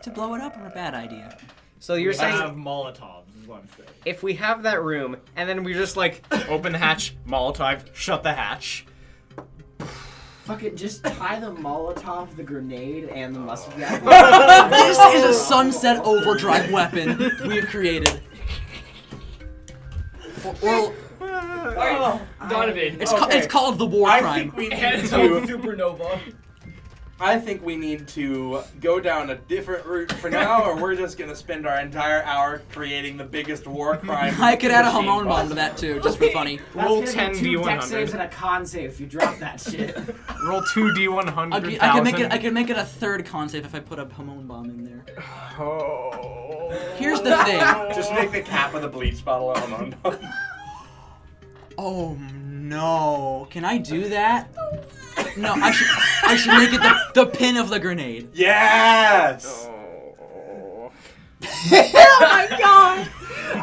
to blow it up or a bad idea? So you're We saying have Molotovs, is what I'm saying. if we have that room and then we just like open the hatch, Molotov, shut the hatch. Fucking just tie the Molotov, the grenade, and the mustard gas. This is a sunset overdrive weapon we have created. Or Alright, Donovan. it's called the war I crime. think we need Hands to. on supernova. I think we need to go down a different route for now, or we're just gonna spend our entire hour creating the biggest war crime. I could add a machine hormone bomb to possible. that too, just for funny. That's Roll gonna 10 be 2 deck D100. saves and a con save if you drop that shit. Roll 2d100. I could make it a third con save if I put a hormone bomb in there. Oh. Here's the thing. Just make the cap of the bleach bottle a hormone bomb. Oh no! Can I do that? No, I should make it the pin of the grenade. Yes. Oh. Oh my god!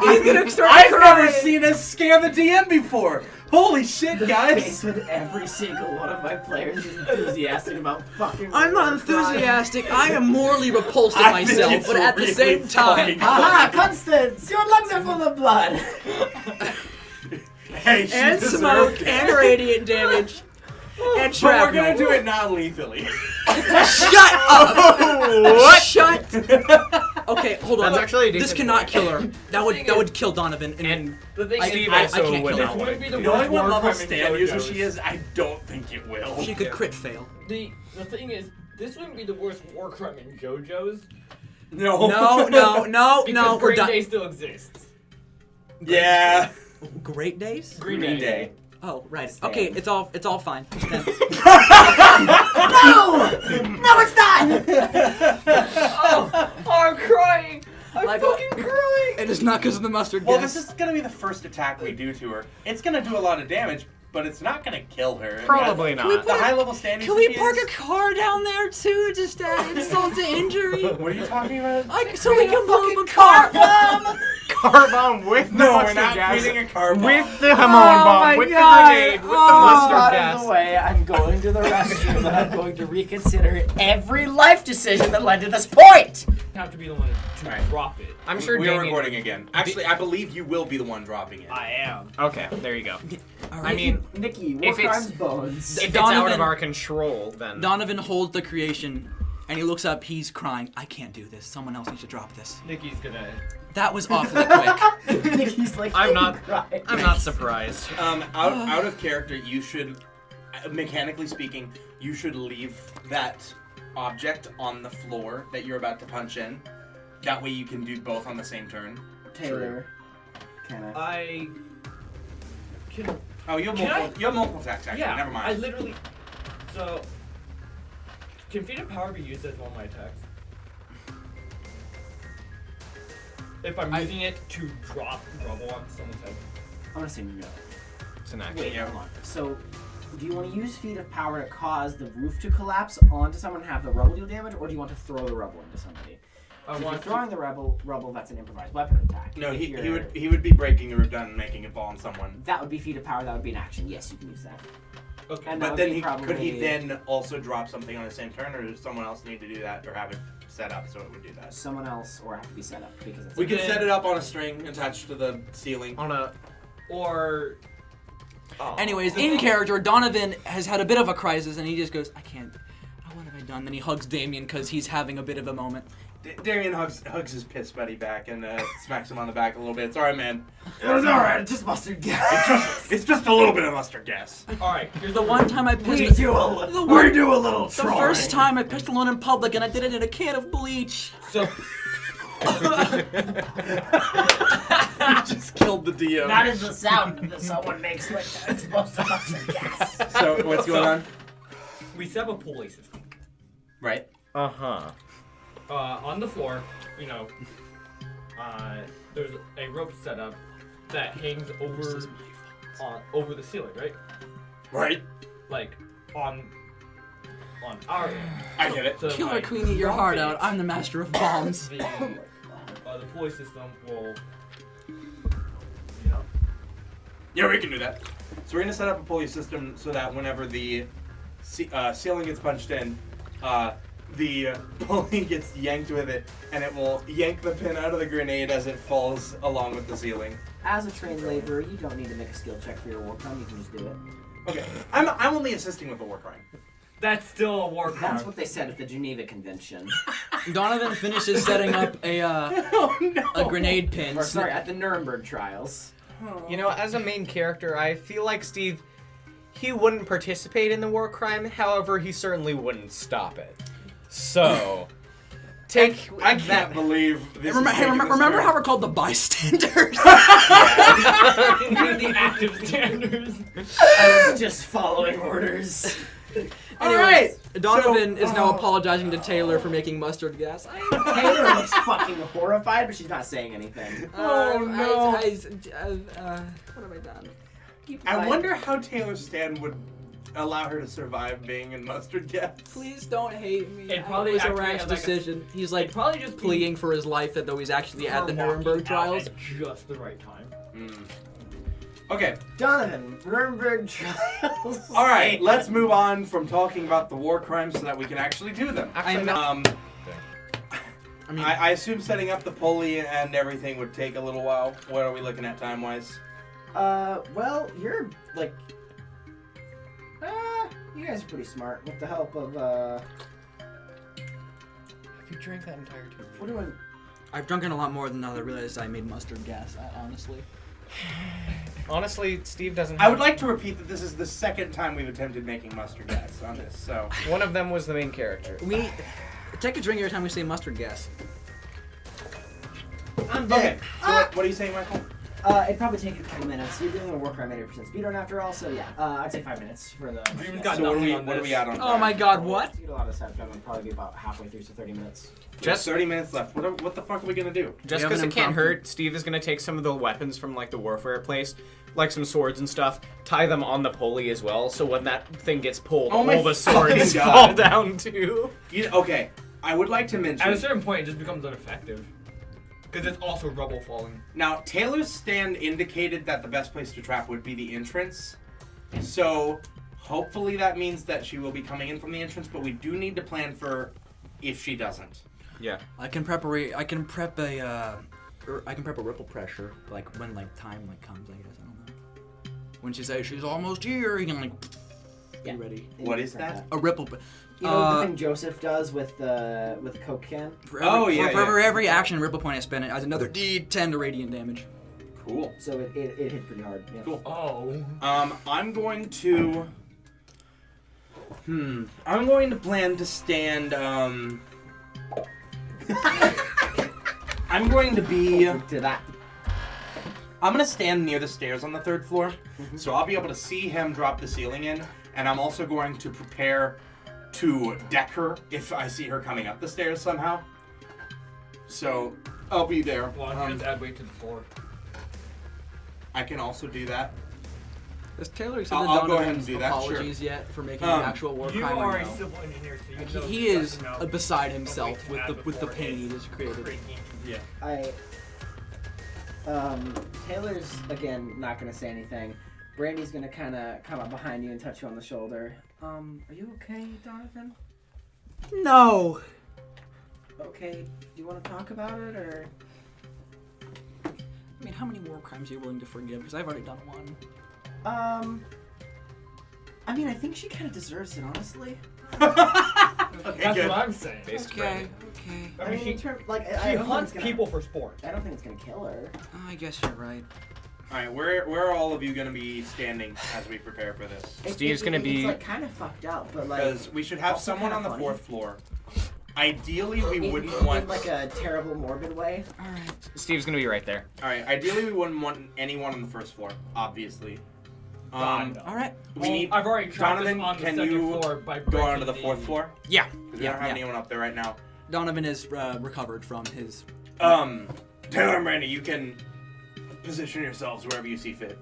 He's gonna start I've crying. never seen us scare the DM before. Holy shit, It's guys! with every single one of my players is enthusiastic about fucking. I'm not war crime. enthusiastic. I am morally repulsed at I think myself, it's but at the really same time, funny. Aha, Constance, your lungs are full of blood. Hey, she and deserved smoke it. and radiant damage and But we're shrapnel. gonna do it non-lethally. Shut up! What? Shut. Okay, hold on. That's actually a This decent cannot point. kill her. That would kill Donovan. And The thing Steve is, I also can't would kill not her. would win. be the Knowing worst what war level crime in stand user JoJo's. she is, I don't think it will. She could crit fail. The thing is, this wouldn't be the worst war crime in JoJo's. No. No, Because we're Green done. Day still exists. Yeah. Great days? Green Green Day. Oh, right. Stand. Okay, it's all fine. Then. No! No, it's not! Oh, I'm crying! I'm Like, fucking crying! It is not because of the mustard Well, gas. this is gonna be the first attack we do to her. It's gonna do a lot of damage, but it's not gonna kill her. Probably Can we not. The high level stand user Can we she park is- a car down there too? Just insult to injury. What are you talking about? So we can blow up a car. Car bomb with the No, we're mustard not gas. creating a car bomb. With the hormone my bomb, with God. the grenade, with the Oh. mustard Out gas. of the way, I'm going to the restroom and I'm going to reconsider every life decision that led to this point! I have to be the one to Alright. drop it. I'm sure we are Damien- recording again. Actually, I believe you will be the one dropping it. I am. Okay, there you go. All I right. mean, Nikki, war If it's- crimes bones. if it's out Donovan- of our control, then Donovan holds the creation And he looks up, he's crying. I can't do this. Someone else needs to drop this. Nikki's gonna. That was awfully quick. He's like, I'm not crying. I'm not surprised. Out of character, you should, mechanically speaking, you should leave that object on the floor that you're about to punch in. That way you can do both on the same turn. Taylor. Can I? I can. Oh, you have Can multiple, you have multiple attacks, actually. Yeah. Never mind. I literally. So. Can feat of power be used as one of my attacks? If I'm using it to drop rubble on someone's head. I'm gonna say no. It's an action. Wait, Yeah. hold on. So, do you want to use feat of power to cause the roof to collapse onto someone and have the rubble deal damage, or do you want to throw the rubble into somebody? I If you're want throwing the rubble, that's an improvised weapon attack. No, If he would be breaking the roof down and making it fall on someone. That would be feat of power. That would be an action. Yes, you can use that. Okay. And that But would then be could he probably- then also drop something on the same turn, or does someone else need to do that, or have it set up so it would do that? Someone else, or have to be set up because it's. We can Then- set it up on a string attached to the ceiling. On a Or. Anyways, in character, Donovan has had a bit of a crisis, and he just goes, I can't. Oh, what have I done? Then he hugs Damien because he's having a bit of a moment. Darian hugs his piss buddy back and smacks him on the back a little bit. It's alright, man. It was alright. It's just mustard gas. It's just a little bit of mustard gas. Alright, here's The one time I We pissed do a the little the first time I pissed alone in public, and I did it in a can of bleach. So. Just killed the DM. That is the sound that someone makes when they're exposed to mustard gas. So what's going on? We set up a pulley system. Right. uh-huh. On the floor, you know, there's a rope set up that hangs over the ceiling, right? Right. Like on our end. I get it. So Killer by Queen, eat your heart out. dropping I'm the master of bombs. the pulley system will, you know, Yeah, we can do that. So we're gonna set up a pulley system so that whenever the ceiling gets punched in, the pulley gets yanked with it, and it will yank the pin out of the grenade as it falls along with the ceiling. As a trained laborer, you don't need to make a skill check for your war crime. You can just do it. Okay, I'm only assisting with the war crime. that's still a war crime. That's what they said at the Geneva Convention. Donovan finishes setting up Oh no! a grenade pin. Or sorry, at the Nuremberg trials. You know, as a main character, I feel like Steve, he wouldn't participate in the war crime. However, he certainly wouldn't stop it. So, take I can't believe this. Remember how we're called the Bystanders? You're the active standards. I was just following orders. Anyways, Donovan is now apologizing to Taylor for making mustard gas. Taylor looks fucking horrified, but she's not saying anything. Oh, no. what have I done? I wonder how Taylor Stan would allow her to survive being in mustard gas. Please don't hate me. It probably It was a actually rash has like a- decision. He's like probably just pleading for his life, that though he's actually at the Nuremberg trials. At just the right time. Okay. Donovan, Nuremberg trials. All right. Let's move on from talking about the war crimes so that we can actually do them. I'm I assume setting up the pulley and everything would take a little while. What are we looking at time-wise? Well, you're like, you guys are pretty smart with the help of, If you drink that entire tube. we're doing, I've drunken a lot more than now that I realized I made mustard gas, honestly. Honestly, Steve doesn't. I would like to repeat that this is the second time we've attempted making mustard gas on this, so... One of them was the main character. We take a drink every time we say mustard gas. I'm Okay, so what are you saying, Michael? It'd probably take you a couple minutes. You're doing a work around 80% speedrun after all, so yeah. I'd say 5 minutes for the. We've got So what nothing on are this. we at on Oh time? my god, what? You get a lot of stuff done. It'll probably be about halfway through, so 30 minutes. Just 30 minutes left. What the fuck are we gonna do? Just We have because an it can't impromptu- hurt, Steve is gonna take some of the weapons from like the warfare place, like some swords and stuff, tie them on the pulley as well, so when that thing gets pulled, Oh my all the swords fucking fall God. down too. Okay, I would like to mention... At a certain point, it just becomes ineffective. Because it's also rubble falling. Now, Taylor's stand indicated that the best place to trap would be the entrance. So, hopefully that means that she will be coming in from the entrance, but we do need to plan for if she doesn't. Yeah. I can prep a ripple pressure, like when like time like comes, I guess. I don't know. When she says she's almost here, you can like be Yeah. ready. What is that? A ripple. You know the thing Joseph does with the Coke can? For every, Oh, yeah, for yeah. every action ripple point I spend, it adds another D10 to radiant damage. Cool. So it hits pretty hard. Yeah. Cool. Oh. I'm going to. I'm going to plan to stand. I'm going to be. To that. I'm gonna stand near the stairs on the 3rd floor, so I'll be able to see him drop the ceiling in, and I'm also going to prepare to deck her if I see her coming up the stairs somehow. So I'll be there. Well, I'm going to add weight to the floor. I can also do that. Has Taylor said I'll go ahead and do that, apologies yet for making an actual war You crime? are or a no? civil engineer, so you know He is nothing else. beside A himself weight to add with the before pain he is just created. breaking. Yeah. Taylor's again not gonna say anything. Brandy's gonna kind of come up behind you and touch you on the shoulder. Are you okay, Donovan? No. Okay. Do you want to talk about it or? I mean, how many war crimes are you willing to forgive? Because I've already done one. I mean, I think she kind of deserves it, honestly. Okay, That's good. what I'm saying. Okay. I mean, in term, like, she I don't think hunts it's gonna, people for sport. I don't think it's gonna kill her. Oh, I guess you're right. All right, where are all of you gonna be standing as we prepare for this? Steve's gonna be- It's like kind of fucked up, but like. Because we should have also someone on kinda the funny. 4th floor. Ideally, we wouldn't in want. like a terrible, morbid way. All right. Steve's gonna be right there. All right. Ideally, we wouldn't want anyone on the 1st floor. Obviously. God, no. All right. We need. I've already tried this Donovan, on the can 2nd you floor by go breaking onto the 4th floor? Yeah. Because we don't have anyone up there right now. Donovan is recovered from his. Taylor and Randy, you can position yourselves wherever you see fit.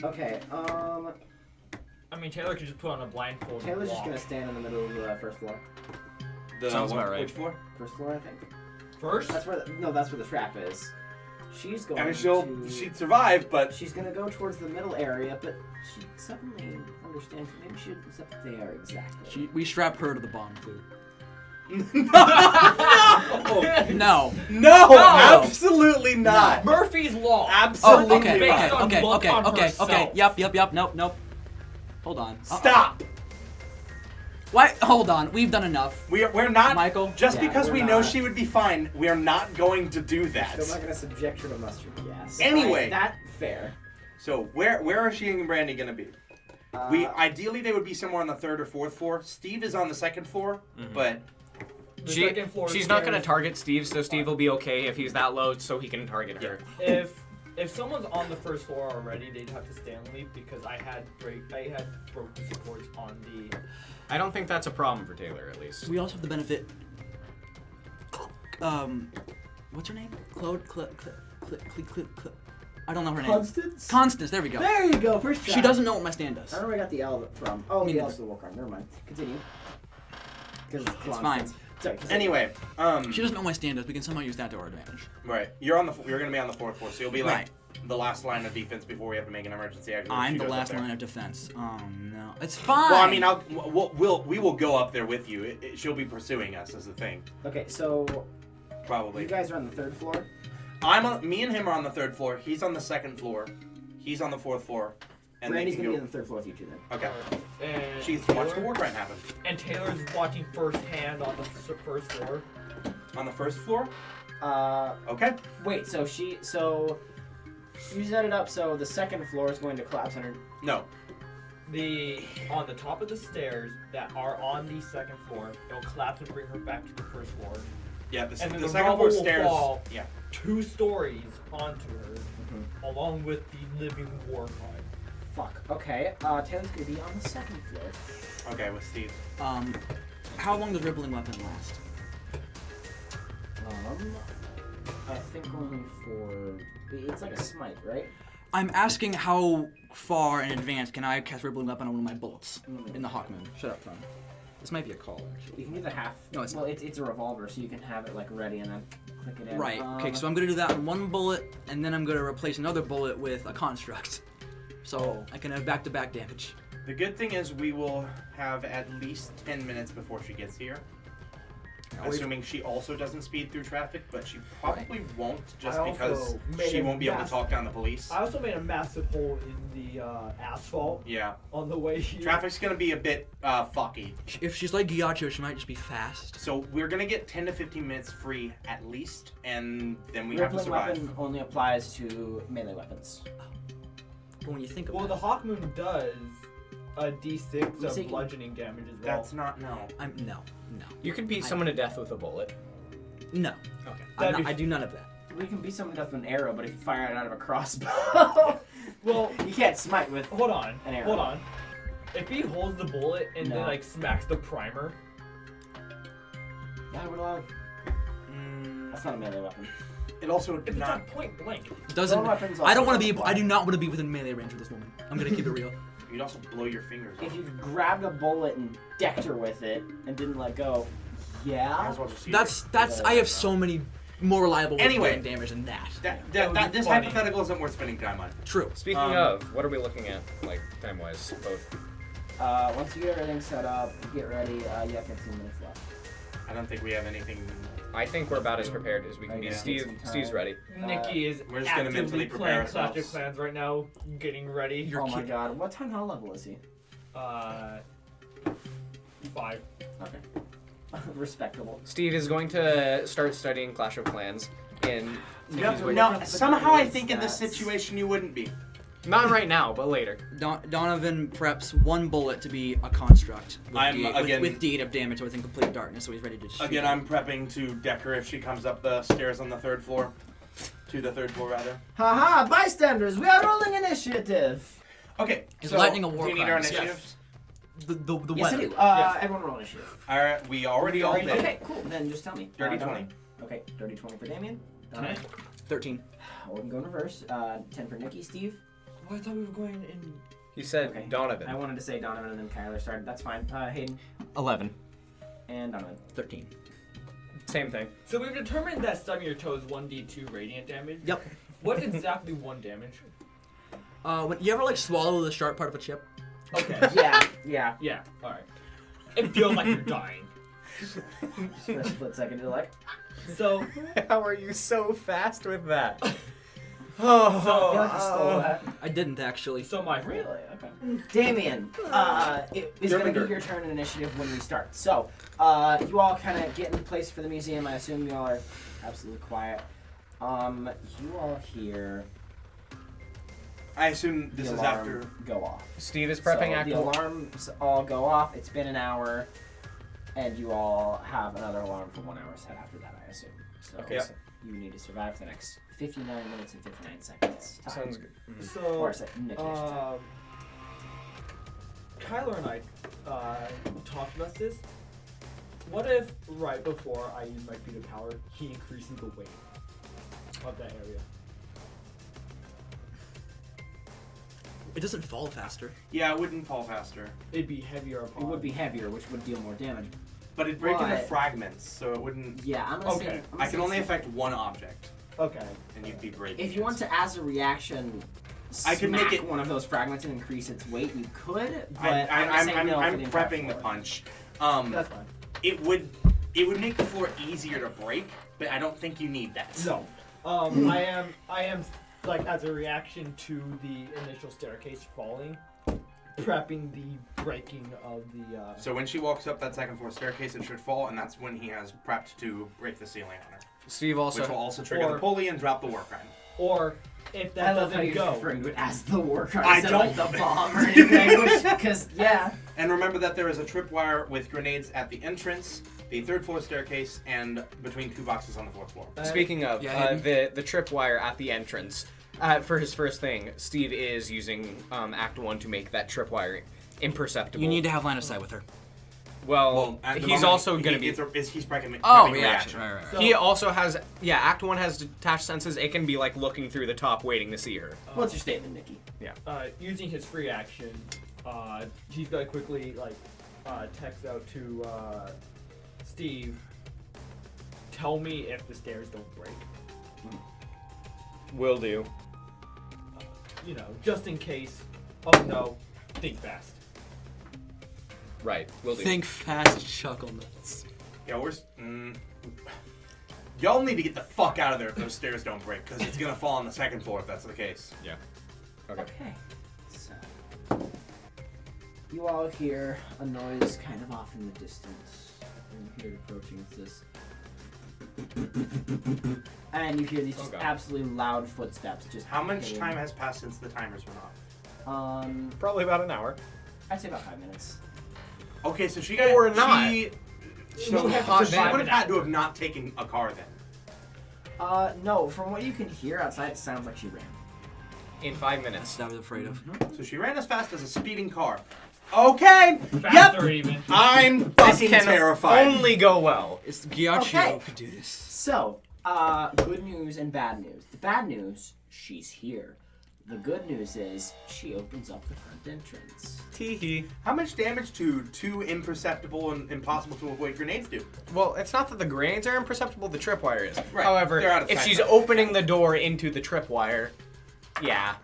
Okay. I mean, Taylor could just put on a blindfold. and Taylor's just walk. gonna stand in the middle of the first floor. Sounds about right. Which floor? First floor, I think. First? That's where. That's where the trap is. She's going I mean, to. she'd survive, but She's gonna go towards the middle area, but she suddenly understands that maybe she shouldn't step there exactly. We strap her to the bomb too. no, No. absolutely not. Murphy's Law. Absolutely Oh, okay, Based not. on look on okay. herself. Yep. Nope. Hold on. Stop. Why? Hold on. We've done enough. We're not, Michael? Just Yeah, because we're we know not. she would be fine, we are not going to do that. Still not gonna subject her to mustard gas. Anyway. That fair. So where are she and Brandy gonna be? Ideally they would be somewhere on the 3rd or 4th floor. Steve is on the 2nd floor, but The second floor She's not gonna stairs. target Steve, so Steve will be okay if he's that low, so he can target her. If someone's on the first floor already, they'd have to stand leap because I had broke the supports on the. I don't think that's a problem for Taylor, at least. We also have the benefit. What's her name? Claude. I don't know her name. Constance? Constance. There we go. There you go, first try. She doesn't know what my stand does. I don't know where I got the L from. Oh, Me the neither. L's the war card. Never mind. Continue. Because It's fine. Sorry. continue. anyway, She doesn't know what my stand does. We can somehow use that to our advantage. right. You're gonna be on the 4th floor, so you'll be like Right. the last line of defense before we have to make an emergency action. I'm She the goes up last there. line of defense. Oh no, it's fine. Well, I mean, we will go up there with you. She'll be pursuing us as the thing, Okay, so probably. you guys are on the 3rd floor. Me and him are on the 3rd floor. He's on the 2nd floor. He's on the 4th floor. And Randy's then gonna be on the 3rd floor with you two then. Okay. And She's Taylor, watched the war crime happen. And Taylor's watching firsthand on the first floor. On the 1st floor? Uh, Okay. wait. So you set it up so the 2nd floor is going to collapse on her. No. On the top of the stairs that are on the 2nd floor, it'll collapse and bring her back to the first floor. Yeah, And then the the 2nd rubble floor will stairs. fall. Yeah. 2 stories onto her, along with the living war crime. Fuck. Okay. Taylor's gonna be on the 2nd floor. Okay, with Steve. How long does rippling weapon last? I think only for it's like a smite, right? I'm asking how far in advance can I cast rippling weapon on one of my bullets in the Hawk Moon? Shut up, Tom. This might be a call, actually. You can do the half. No, it's well, it's a revolver, so you can have it like ready and then click it in. Right. Okay, so I'm gonna do that on one bullet, and then I'm gonna replace another bullet with a construct, so I can have back-to-back damage. The good thing is we will have at least 10 minutes before she gets here. Assuming she also doesn't speed through traffic, but she probably won't just I because also made she a won't be able to mass- talk down the police. I also made a massive hole in the asphalt Yeah. on the way here. Traffic's gonna be a bit fucky. If she's like Ghiaccio, she might just be fast. So we're gonna get 10 to 15 minutes free at least, and then we have to Rippling survive. weapon only applies to melee weapons. But when you think Well, about the Hawkmoon does a D6 You see- of bludgeoning damage as well. That's not no. no. You could beat someone to death with a bullet. No. Okay. That'd be- I do none of that. We can beat someone to death with an arrow, but if you fire it out of a crossbow, Well, you can't smite with. hold on. An arrow. Hold on. If he holds the bullet and No. then like smacks the primer, Yeah, we're allowed. That's not a melee weapon. It also if it's not. not point blank. Doesn't. Throw weapons I don't also want to be. apply. I do not want to be within melee range of this woman. I'm gonna keep it real. You'd also blow your fingers off. If you grabbed a bullet and decked her with it and didn't let go, Might yeah. as well just use That's. I have so many more reliable ways of Anyway. doing damage than that. This funny. hypothetical isn't worth spending time on. True. Speaking of, what are we looking at, like time-wise, both? Once you get everything set up, get ready. You have 15 minutes left. I don't think we have anything. I think we're about as prepared as we can be. Yeah. Steve, Take some Steve's time. ready. Nikki is we're just gonna actively mentally prepare playing Clash of ourselves. Clans right now, getting ready. Oh my god, what time hell level is he? 5. Okay. Respectable. Steve is going to start studying Clash of Clans, and Nikki's waiting. No, somehow I think in this Stats. situation you wouldn't be. Not right now, but later. Donovan preps one bullet to be a construct with, I'm, again- with D8 of damage within complete darkness, so he's ready to shoot. Again, it. I'm prepping to deck her if she comes up the stairs on the third floor. To the third floor, rather. Haha, bystanders, we are rolling initiative. Okay, Is so lightning a war do you need crime? our Yes. initiatives? the Yes, I weather. do. Yes. Everyone roll initiative. Alright, we already all did. Okay, cool. Then just tell me. Dirty Donovan. 20. Okay, dirty 20 for Damien. Donovan. 13. We can go in reverse. 10 for Nikki. Steve. Oh, I thought we were going in. He said Okay. Donovan. I wanted to say Donovan and then Kyler started. That's fine. Hayden 11. and Donovan. 13. Same thing. So we've determined that stubbing your toe is 1d2 radiant damage. Yep. What is exactly 1 damage? When you ever like swallow the sharp part of a chip? Okay. Yeah. Yeah. All right. It feels like you're dying. Just for a split second, you're like, So, How are you so fast with that? I feel like you stole that. I didn't actually. so my Really? Okay. Damien, it is going to be your turn in initiative when we start. So, you all kind of get in place for the museum. I assume you all are absolutely quiet. You all hear I assume this the is alarm after. go off. Steve is prepping so Act the 1. alarms all go off. It's been an hour, and you all have another alarm for 1 hour set after that, I assume. So Okay. Yep. you need to survive for the next 59 minutes and 59 seconds. Time. Sounds good. So, Or Nick. Kyler and I talked about this. What if right before I use my feet of power, he increases the weight of that area? It doesn't fall faster. Yeah, it wouldn't fall faster. It'd be heavier upon. It would be heavier, which would deal more damage. But it'd break into But- fragments, so it wouldn't. Yeah, I'm gonna Okay. say. I'm I can gonna only say- affect one object, Okay. and you'd be breaking. If you want to, as a reaction, I can make smack it- one of those fragments and increase its weight. You could, but I'm saying no for I'm the entire prepping the floor. punch. That's fine. It would make the floor easier to break, but I don't think you need that. No. I am like as a reaction to the initial staircase falling, prepping the breaking of the. So when she walks up that second floor staircase, it should fall, and that's when he has prepped to break the ceiling on her, Steve which will also. also trigger or- the pulley and drop the war crime. Or if I that love how doesn't you're go. referring to it as the war crime I instead of, like don't. the bomb or anything. Because yeah, And remember that there is a tripwire with grenades at the entrance, the third floor staircase, and between two boxes on the fourth floor. Speaking of, Yeah, the tripwire at the entrance. For his first thing, Steve is using Act 1 to make that tripwire imperceptible. You need to have line of sight with her. Well, at the he's moment, also going to be. he's prepping Oh, prepping yeah. reaction. Right. So- He also has. Yeah, Act 1 has detached senses. It can be like looking through the top, waiting to see her. what's your statement, Nikki? Using his free action, he's gonna quickly text out to Steve. Tell me if the stairs don't break. Will do. You know, just in case. Oh no, think fast. Right, will do. Think fast, chuckle nuts. Yeah, y'all need to get the fuck out of there if those stairs don't break, because it's gonna fall on the second floor if that's the case. Yeah. Okay. So you all hear a noise kind of off in the distance. And you hear it approaching. It's this. And you hear these just absolutely loud footsteps. Just How much time has passed since the timers went off? Probably about an hour. I'd say about 5 minutes. Okay, so she got Or not. She would have would have had to have not taken a car then. No. From what you can hear outside, it sounds like she ran. In 5 minutes. That's what I was afraid of. So she ran as fast as a speeding car. Okay. Faster even. I'm This fucking can terrified. only go well. It's Giacchio Okay. could do this. So, good news and bad news. The bad news, she's here. The good news is she opens up the front entrance. Tee-hee. How much damage do 2 imperceptible and impossible to avoid grenades do? Well, it's not that the grenades are imperceptible, the tripwire is. Right. However, They're out of if sight she's now. opening the door into the tripwire, yeah.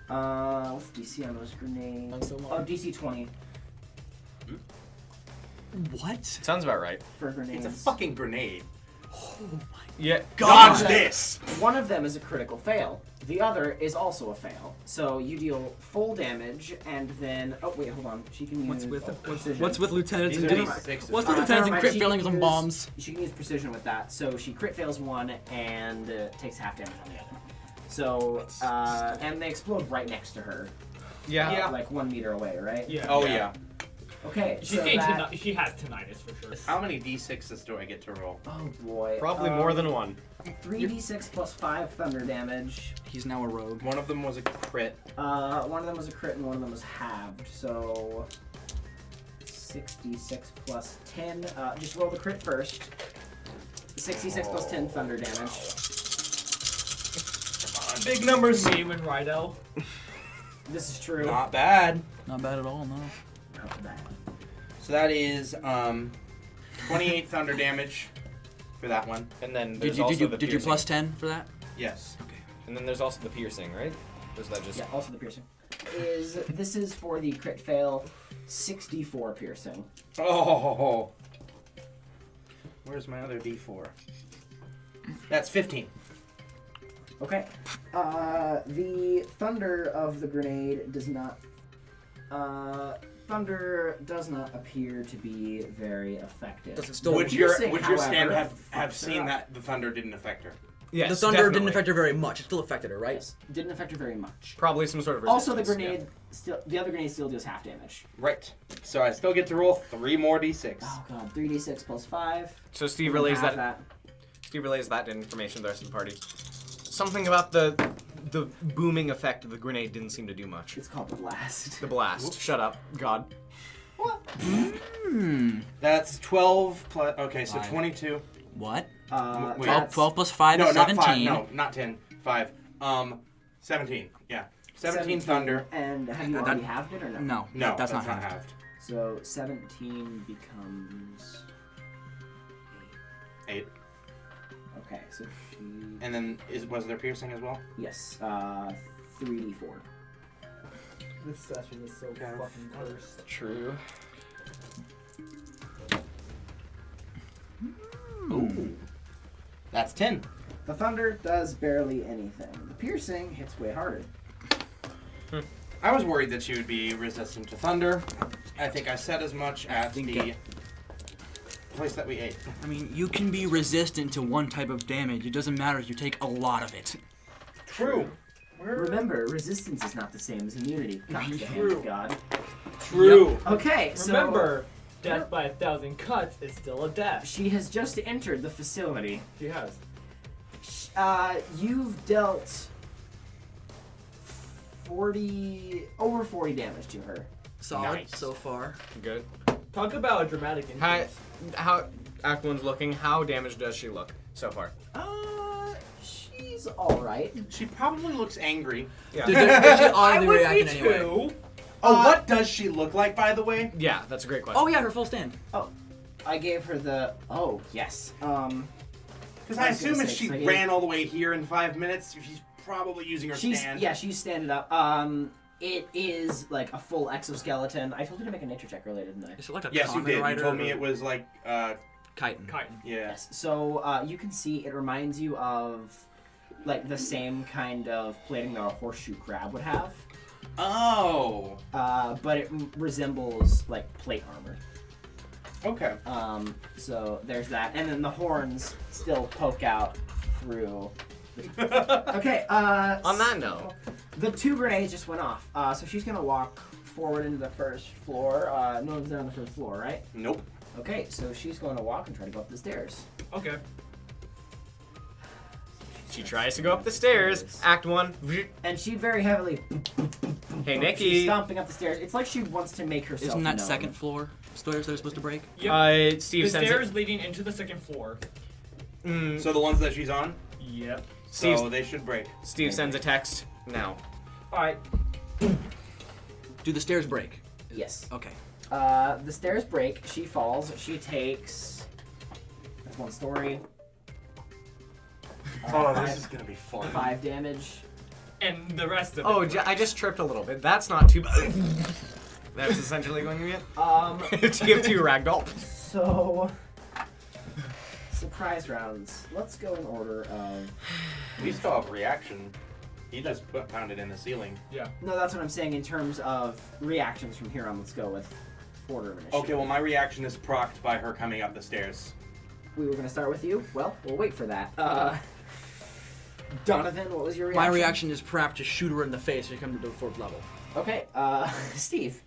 What's the DC on those grenades? Oh, DC 20 What? Sounds about right. for grenades. It's a fucking grenade. Yeah. Dodge this! One of them is a critical fail. The other is also a fail. So you deal full damage, and then wait, hold on. She can use precision. What's with lieutenants These and are duties? D6s. What's with lieutenants and Never crit mind, failings on bombs? She can use precision with that. So she crit fails one and takes half damage on the other. So and they explode right next to her. Yeah. Like 1 meter away, right? Yeah. Oh yeah. Okay. She's so getting that, she has tinnitus for sure. How many D6s do I get to roll? oh boy. Probably more than one. 3d6 plus 5 thunder damage. He's now a rogue. One of them was a crit. One of them was a crit and one of them was halved. So 66 plus 10. Just roll the crit first. 66 plus 10 thunder damage. Big numbers. Game and Rydell. This is true. Not bad. Not bad at all, no. Not bad. So that is 28 thunder damage for that one. And then Did there's you also did you the did you piercing. plus 10 for that? Yes. And then there's also the piercing, right? Or is that just Yeah, also the piercing. This is for the crit fail, 64 piercing. Oh. Where's my other D4? That's 15. Okay. The thunder of the grenade does not. Thunder does not appear to be very effective. Does it still? Would your piercing, stand however, have fucks seen her that the thunder didn't affect her? Yes, the thunder definitely. didn't affect her very much. It still affected her, right? Yes, didn't affect her very much. Probably some sort of Also, the resistance, grenade the other grenade still deals half damage. Right. So I still get to roll 3 more D6. Oh god, 3d6 plus 5. So Steve relays Half that. Steve relays that information to the rest of the party. Something about the booming effect of the grenade didn't seem to do much. It's called the blast. The blast. Whoops. Shut up, God. That's 12 plus. Okay, so 5. 22. What? Wait. 12 plus 5 No, is not 17. 5. No, not 10. 5. 17. Yeah. 17 thunder. And have you That- already halved it or no? No, No, that's not halved. halved. So 17 becomes 8. okay. So she And then was there piercing as well? yes, 3d4. This session is so Okay. fucking cursed. True. Ooh. That's 10. The thunder does barely anything. The piercing hits way harder. I was worried that she would be resistant to thunder. I think I said as much at think the place that we ate. I mean, you can be resistant to one type of damage. It doesn't matter if you take a lot of it. True. Remember, resistance is not the same as immunity. Comes the hand True. of God. True. Okay, so Remember, death by 1,000 cuts is still a death. she has just entered the facility. She has. You've dealt over 40 damage to her. Solid Nice. so far. Good. Talk about a dramatic How, entrance. how Act 1's looking, how damaged does she look so far? She's all right. She probably looks angry. Yeah. Does she I oddly would react be in any way? too. Oh, what does she look like, by the way? Yeah, that's a great question. Oh yeah, her full stand. I gave her the. Oh yes. Because I I was gonna assume if say, she 'cause I ran all the way here in 5 minutes, she's probably using her stand. She's standing up. It is like a full exoskeleton. I told you to make a nature check earlier, didn't I? Is it like a Yes, you Kamen did. You Rider told me or- it was like, chitin. Chitin. yeah. Yes. So you can see it reminds you of like the same kind of plating that a horseshoe crab would have, Oh. but it resembles like plate armor. Okay. So there's that, and then the horns still poke out through. Okay. On that note, the 2 grenades just went off. So she's gonna walk forward into the first floor. No one's there on the first floor, right? Nope. Okay, so she's going to walk and try to go up the stairs. Okay. she tries to go up the stairs. Act 1. And she very heavily. Hey, She's Nikki. stomping up the stairs. It's like she wants to make herself Isn't that known. second floor stairs they're supposed to break? Yep. Steve The sends stairs leading into the second floor. it. So the ones that she's on, Yep. so Steve, they should break. Steve sends a text now. Alright. Do the stairs break? Yes. Okay. The stairs break. She falls. She takes. That's 1 story. Oh, this is gonna be fun. 5 damage. And the rest of Oh, it. I just tripped a little bit. That's not too bad. That's essentially going to be it. To give to you, Ragdoll. So. Surprise rounds. Let's go in order of. We still have reaction. He just pounded in the ceiling. Yeah. No, that's what I'm saying in terms of reactions from here on. Let's go with order of initiative. Okay, well my reaction is procced by her coming up the stairs. We were going to start with you. Well, we'll wait for that. Donovan, what was your reaction? My reaction is perhaps to shoot her in the face as she comes to the 4th level. Okay, Steve.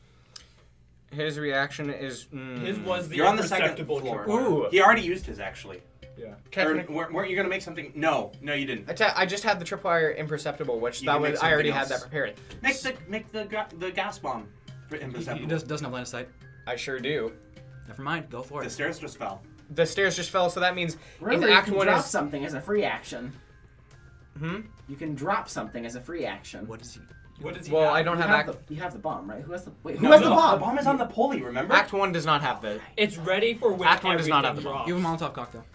His reaction is. His was the You're on the second imperceptible floor. tripwire. Ooh. He already used his actually. Yeah. Weren't you gonna make something? No, you didn't. I just had the tripwire imperceptible, which You that can make was I already something had else. that prepared. Make the gas bomb for He imperceptible. doesn't have line of sight. I sure do. Never mind. Go for The it. stairs just fell. The stairs just fell, so that means Remember, if you Act can 1 drop is. something as a free action. Hmm? You can drop something as a free action. What is he? What does he Well, have? I don't You have have Act. you have the bomb, right? Who has the wait? Who No, has the The bomb? bomb is on the pulley. Remember? Act 1 does not have the. It's ready for when Act 1 does not have everything the bomb. You drops. have a Molotov cocktail.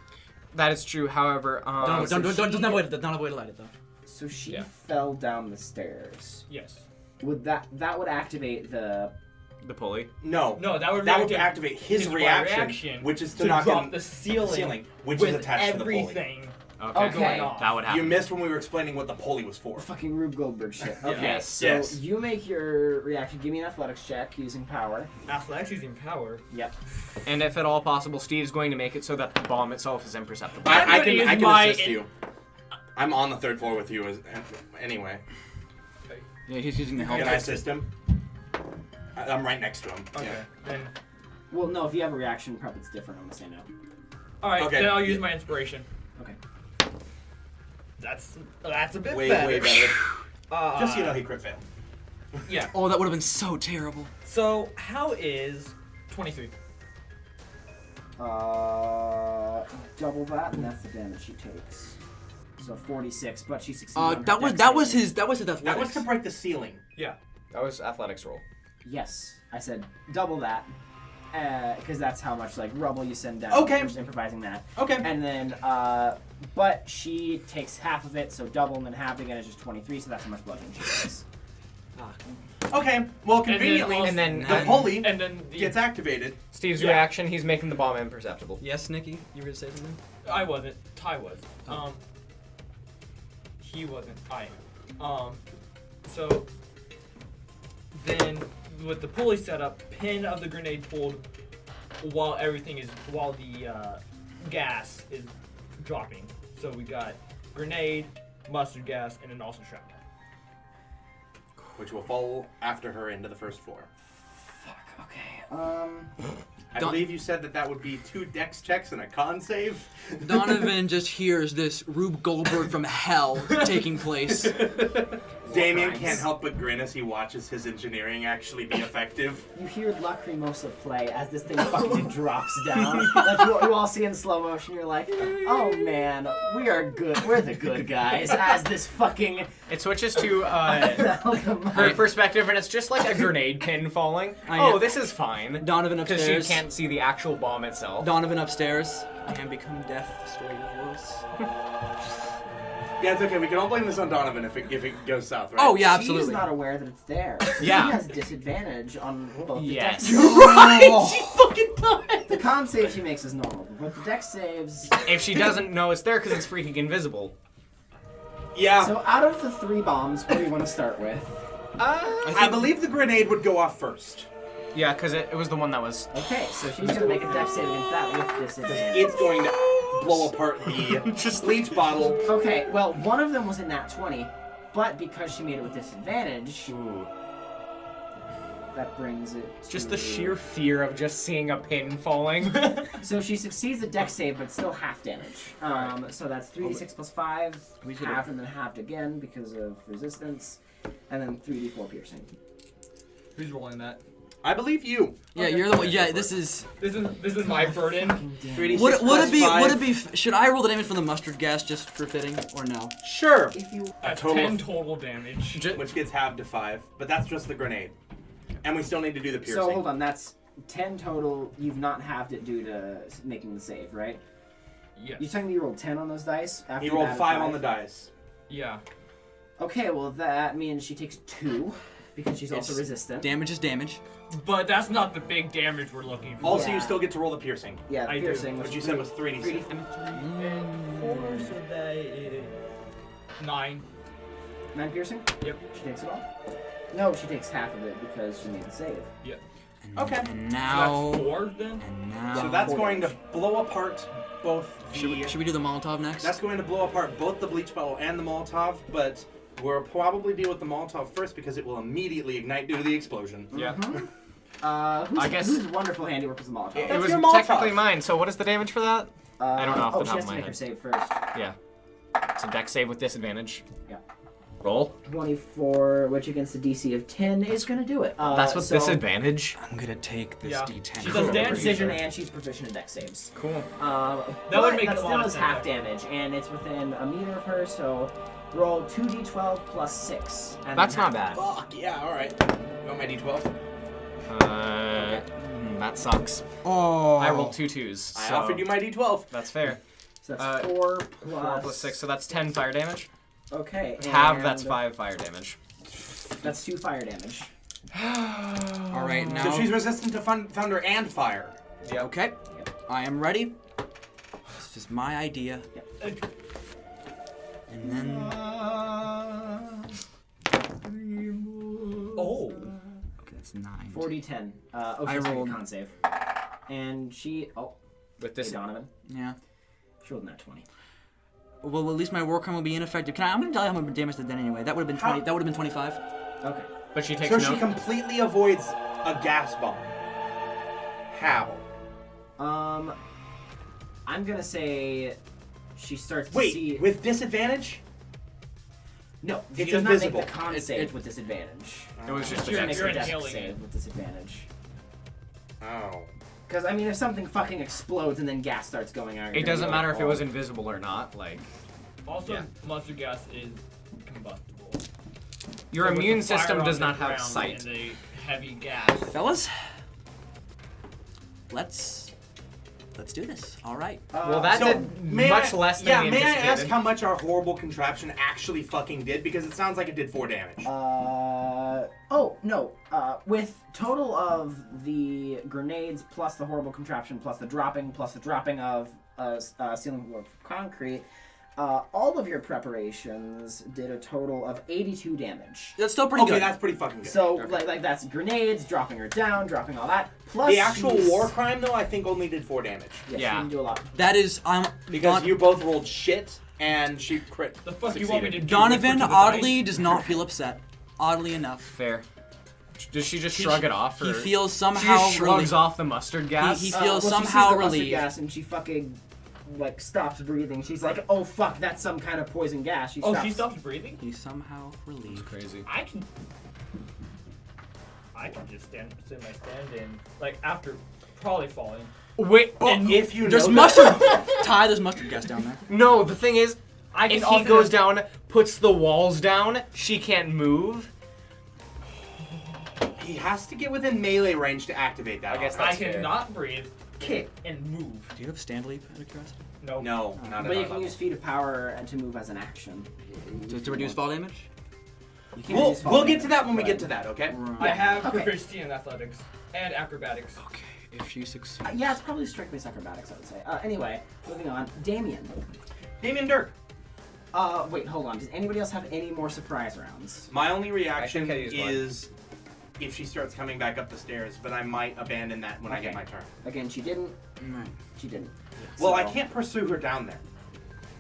That is true. However, Doesn't have a way to light it though. So she Yeah. fell down the stairs. Yes. Would that would activate the? the pulley. No. No, that would activate his reaction, which is to knock drop in the ceiling, which with is attached to the pulley. everything Okay. going off. That would You happen. missed when we were explaining what the pulley was for. Fucking Rube Goldberg shit. Okay, Yes. so Yes. you make your reaction. Give me an athletics check using power. Athletics using power. Yep. And if at all possible, Steve's going to make it so that the bomb itself is imperceptible. I'm I gonna can use my assist you. I'm on the 3rd floor with you anyway. Yeah, he's using the Can I helmet. assist him? I'm right next to him. Okay. Yeah. Then. Well, no. If you have a reaction, probably it's different. I'm gonna say no. All right. Okay. Then I'll use my inspiration. Okay. That's a bit Way, better. way better. Just so you know, he crit failed. Yeah. Oh, that would have been so terrible. So how is 23? Double that, and that's the damage she takes. So 46, but she succeeded. on her That was dex that was saving. his That was athletics. to break the ceiling. Yeah. That was athletics roll. Yes, I said double that, because that's how much like rubble you send down. Okay. We're just improvising that. Okay. And then, but she takes half of it, so double and then half again is just 23. So that's how much bludgeoning she takes. Okay. Well, conveniently, also- And then the pulley And then gets activated. Steve's Yeah. reaction, he's making the bomb imperceptible. Yes, Nikki, you were gonna say something? I wasn't. Ty was. Oh. He wasn't. I am. So then, with the pulley set up, pin of the grenade pulled while the gas is dropping. So we got grenade, mustard gas, and then also shrapnel. Which will fall after her into the 1st floor. Okay. I believe you said that would be 2 dex checks and a con save. Donovan just hears this Rube Goldberg from hell taking place. Damien crimes? can't help but grin as he watches his engineering actually be effective. You hear Lacrimosa play as this thing fucking drops down. That's what you all see in slow motion. You're like, oh man, we are good. We're the good guys. As this fucking It switches to her perspective, and it's just like a grenade pin falling. Oh, this is fine. Donovan Because she upstairs. can't see the actual bomb itself. Donovan upstairs. And become death, the story of yours. Yeah, it's okay. We can all blame this on Donovan if it goes south, right? Oh yeah, She's absolutely. not aware that it's there. Yeah. She has disadvantage on both the dex Yes. saves. Right. She fucking died. The con save she makes is normal, but the dex saves... If she doesn't know it's there because it's freaking invisible. Yeah. So out of the 3 bombs, what do you want to start with? I believe the grenade would go off first. Yeah, because it was the one that was... Okay, so she's going to make a dex save against that with disadvantage. It's going to blow apart the bleach bottle. Okay, well, one of them was in that 20, but because she made it with disadvantage, that brings it to... Just the sheer fear of just seeing a pin falling. So she succeeds the dex save, but still half damage. So that's 3d6 plus 5, halved and then halved again because of resistance, and then 3d4 piercing. Who's rolling that? I believe you. Yeah, you're the one. Yeah, this is my burden. 3d6 Would plus it be? 5. Would it be? Should I roll the damage from the mustard gas just for fitting, or no? Sure. If you... That's total 10 of- total damage. Which gets halved to 5, but that's just the grenade. And we still need to do the piercing. So hold on, that's 10 total. You've not halved it due to making the save, right? Yes. You're telling me you rolled 10 on those dice? After He rolled you added 5 on the dice. Yeah. Okay, well that means she takes 2 because she's also It's- resistant. Damage is damage. But that's not the big damage we're looking for. Also, Yeah. you still get to roll the piercing, Yeah, the I do. piercing, which you said was 3d6. 3d6. And 4, so that is 9. 9 piercing? Yep. She takes it all? No, she takes half of it because she made the save. Yep. And, Okay. And So now. that's 4 then? And now. So that's going to blow apart both the... Should we do the Molotov next? That's going to blow apart both the bleach bottle and the Molotov, but we'll probably deal with the Molotov first because it will immediately ignite due to the explosion. Yeah. Whose wonderful handiwork was the Molotov? That's It was your Molotov. technically mine, so what is the damage for that? I don't know off the Oh, top she has of to my make her head. save first. Yeah. It's a dex save with disadvantage. Yeah. Roll. 24, which against a DC of 10 is going to do it. That's with so disadvantage. I'm gonna take this Yeah. D10. She does damage. Precision and she's proficient in dex saves. Cool. That would make that a still lot of is sense, half actually. damage, and it's within a meter of her, so roll 2d12 plus 6. And That's then not half bad. Fuck, yeah, alright. You want my d12? That sucks. Oh. I rolled 2 2s. I so offered you my d12. That's fair. So that's 4 plus... 4 plus 6, so that's 10 fire damage. Okay, Half, that's and 5 fire damage. That's 2 fire damage. All right, now. So she's resistant to thunder and fire. Yeah. Okay. I am ready. This is my idea. And then. Oh. Okay, that's 9. 4d10. I She's making rolled- a con save. And she... Oh, With hey, this. Donovan. Yeah. She rolled that 20. Well, at least my war crime will be ineffective. I'm gonna tell you how much damage that did anyway. That would have been 20. That would have been 25. Okay. But she takes So no. she completely avoids a gas bomb. How? I'm gonna say she starts to Wait, see... with disadvantage? No, she It's does invisible. not make the con It's- save it- with disadvantage. It was just She a You're- makes dex a you're dex inhaling save it. with disadvantage. Oh. Because, I mean, if something fucking explodes and then gas starts going out... It doesn't matter if it was invisible or not. Like, Also, Yeah. mustard gas is combustible. your So with immune the fire system on does the not have ground sight. And the heavy gas. Fellas, let's do this. All right. Well, that So, did may much I, less than yeah, we may I ask anticipated. how much our horrible contraption actually fucking did? Because it sounds like it did 4 damage. Oh, no. With total of the grenades plus the horrible contraption plus the dropping of ceiling floor of concrete, all of your preparations did a total of 82 damage. That's still pretty Okay, good. that's pretty fucking good. So, like that's grenades, dropping her down, dropping all that. Plus the actual she's- war crime, though, I think only did 4 damage. Yeah, Yeah. she didn't do a lot. That is, Because you both rolled shit, and she crit. The fuck you want me to do? Donovan Whisper to the oddly dice? does not feel upset. Oddly enough, Fair. Does she just shrug it off? Or he feels she somehow just shrugs relieved. off the mustard gas. He Well, feels she sees somehow the mustard relieved. gas and she fucking like stops breathing. She's like, "Oh fuck, that's some kind of poison gas." She Oh, stops. she stops breathing? He's somehow relieved. Crazy. I can just sit my stand in, like, after probably falling. Wait. And if you There's know mustard. Ty, there's mustard gas down there. No, the thing is, I can if he also goes just- down, puts the walls down, she can't move. He has to get within melee range to activate that. I guess offer. I that's fair. cannot breathe, kick, and move. Do you have stand leap out of curiosity? No. No, not But at you all. can use feat of power and to move as an action. To reduce fall damage? You can't reduce fall We'll get damage, to that when we but- get to that, okay? I have Okay. proficiency in athletics and acrobatics. Okay, if she succeeds. Yeah, it's probably strictly acrobatics, I would say. Anyway, moving on. Damien. Damien Dirk. Wait, hold on. Does anybody else have any more surprise rounds? My only reaction I think I used one. is if she starts coming back up the stairs, but I might abandon that when I get Okay. my turn. Again, she didn't. Right. She didn't. Well, I So- can't pursue her down there.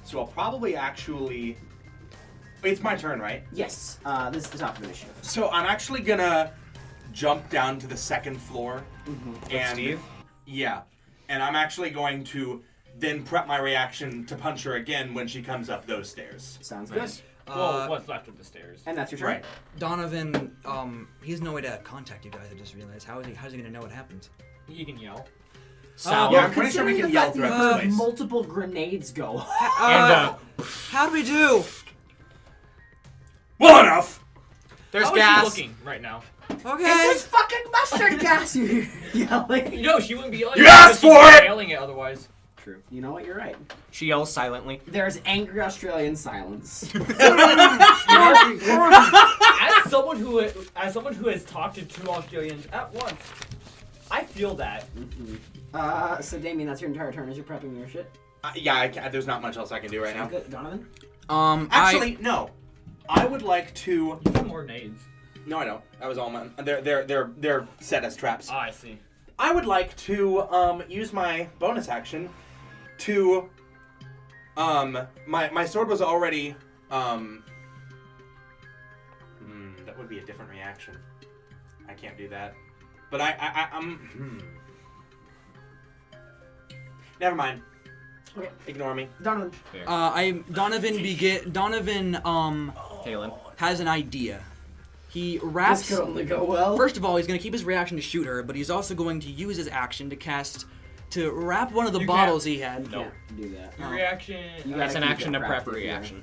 So I'll probably actually... It's my turn, right? Yes, this is the top of the initiative. So I'm actually gonna jump down to the second floor. And Steve? Yeah. And I'm actually going to then prep my reaction to punch her again when she comes up those stairs. Sounds Nice. good. Well, what's left of the stairs? And that's your turn. Right. Donovan, he has no way to contact you guys, I just realized. How's he gonna know what happens? You can yell. Yeah, Well, I'm pretty sure we considering can the yell fact that throughout you this heard place. multiple grenades go. How do we do? Well enough! There's How gas. is she looking right now? Okay. It's just fucking mustard gas, you yelling. No, she wouldn't be yelling. You it asked because she'd for be it! Yelling it otherwise. True. You know what? You're right. She yells silently. There's angry Australian silence. As someone who has talked to 2 Australians at once, I feel that. So Damien, that's your entire turn as you're prepping your shit. There's not much else I can do right now. Sounds good. Donovan? Actually, no. I would like to... You have more nades. No, I don't. That was all mine. They're set as traps. Ah, I see. I would like to use my bonus action to my sword was already that would be a different reaction. I can't do that. But I'm Never mind. Okay. Ignore me. Donovan. Donovan Kalen. has an idea. He wraps. This could only go well. First of all, he's going to keep his reaction to shoot her, but he's also going to use his action to wrap one of the You bottles he had. You can't do that. Your reaction. You That's an gotta keep action it to prep prepped if you're- reaction.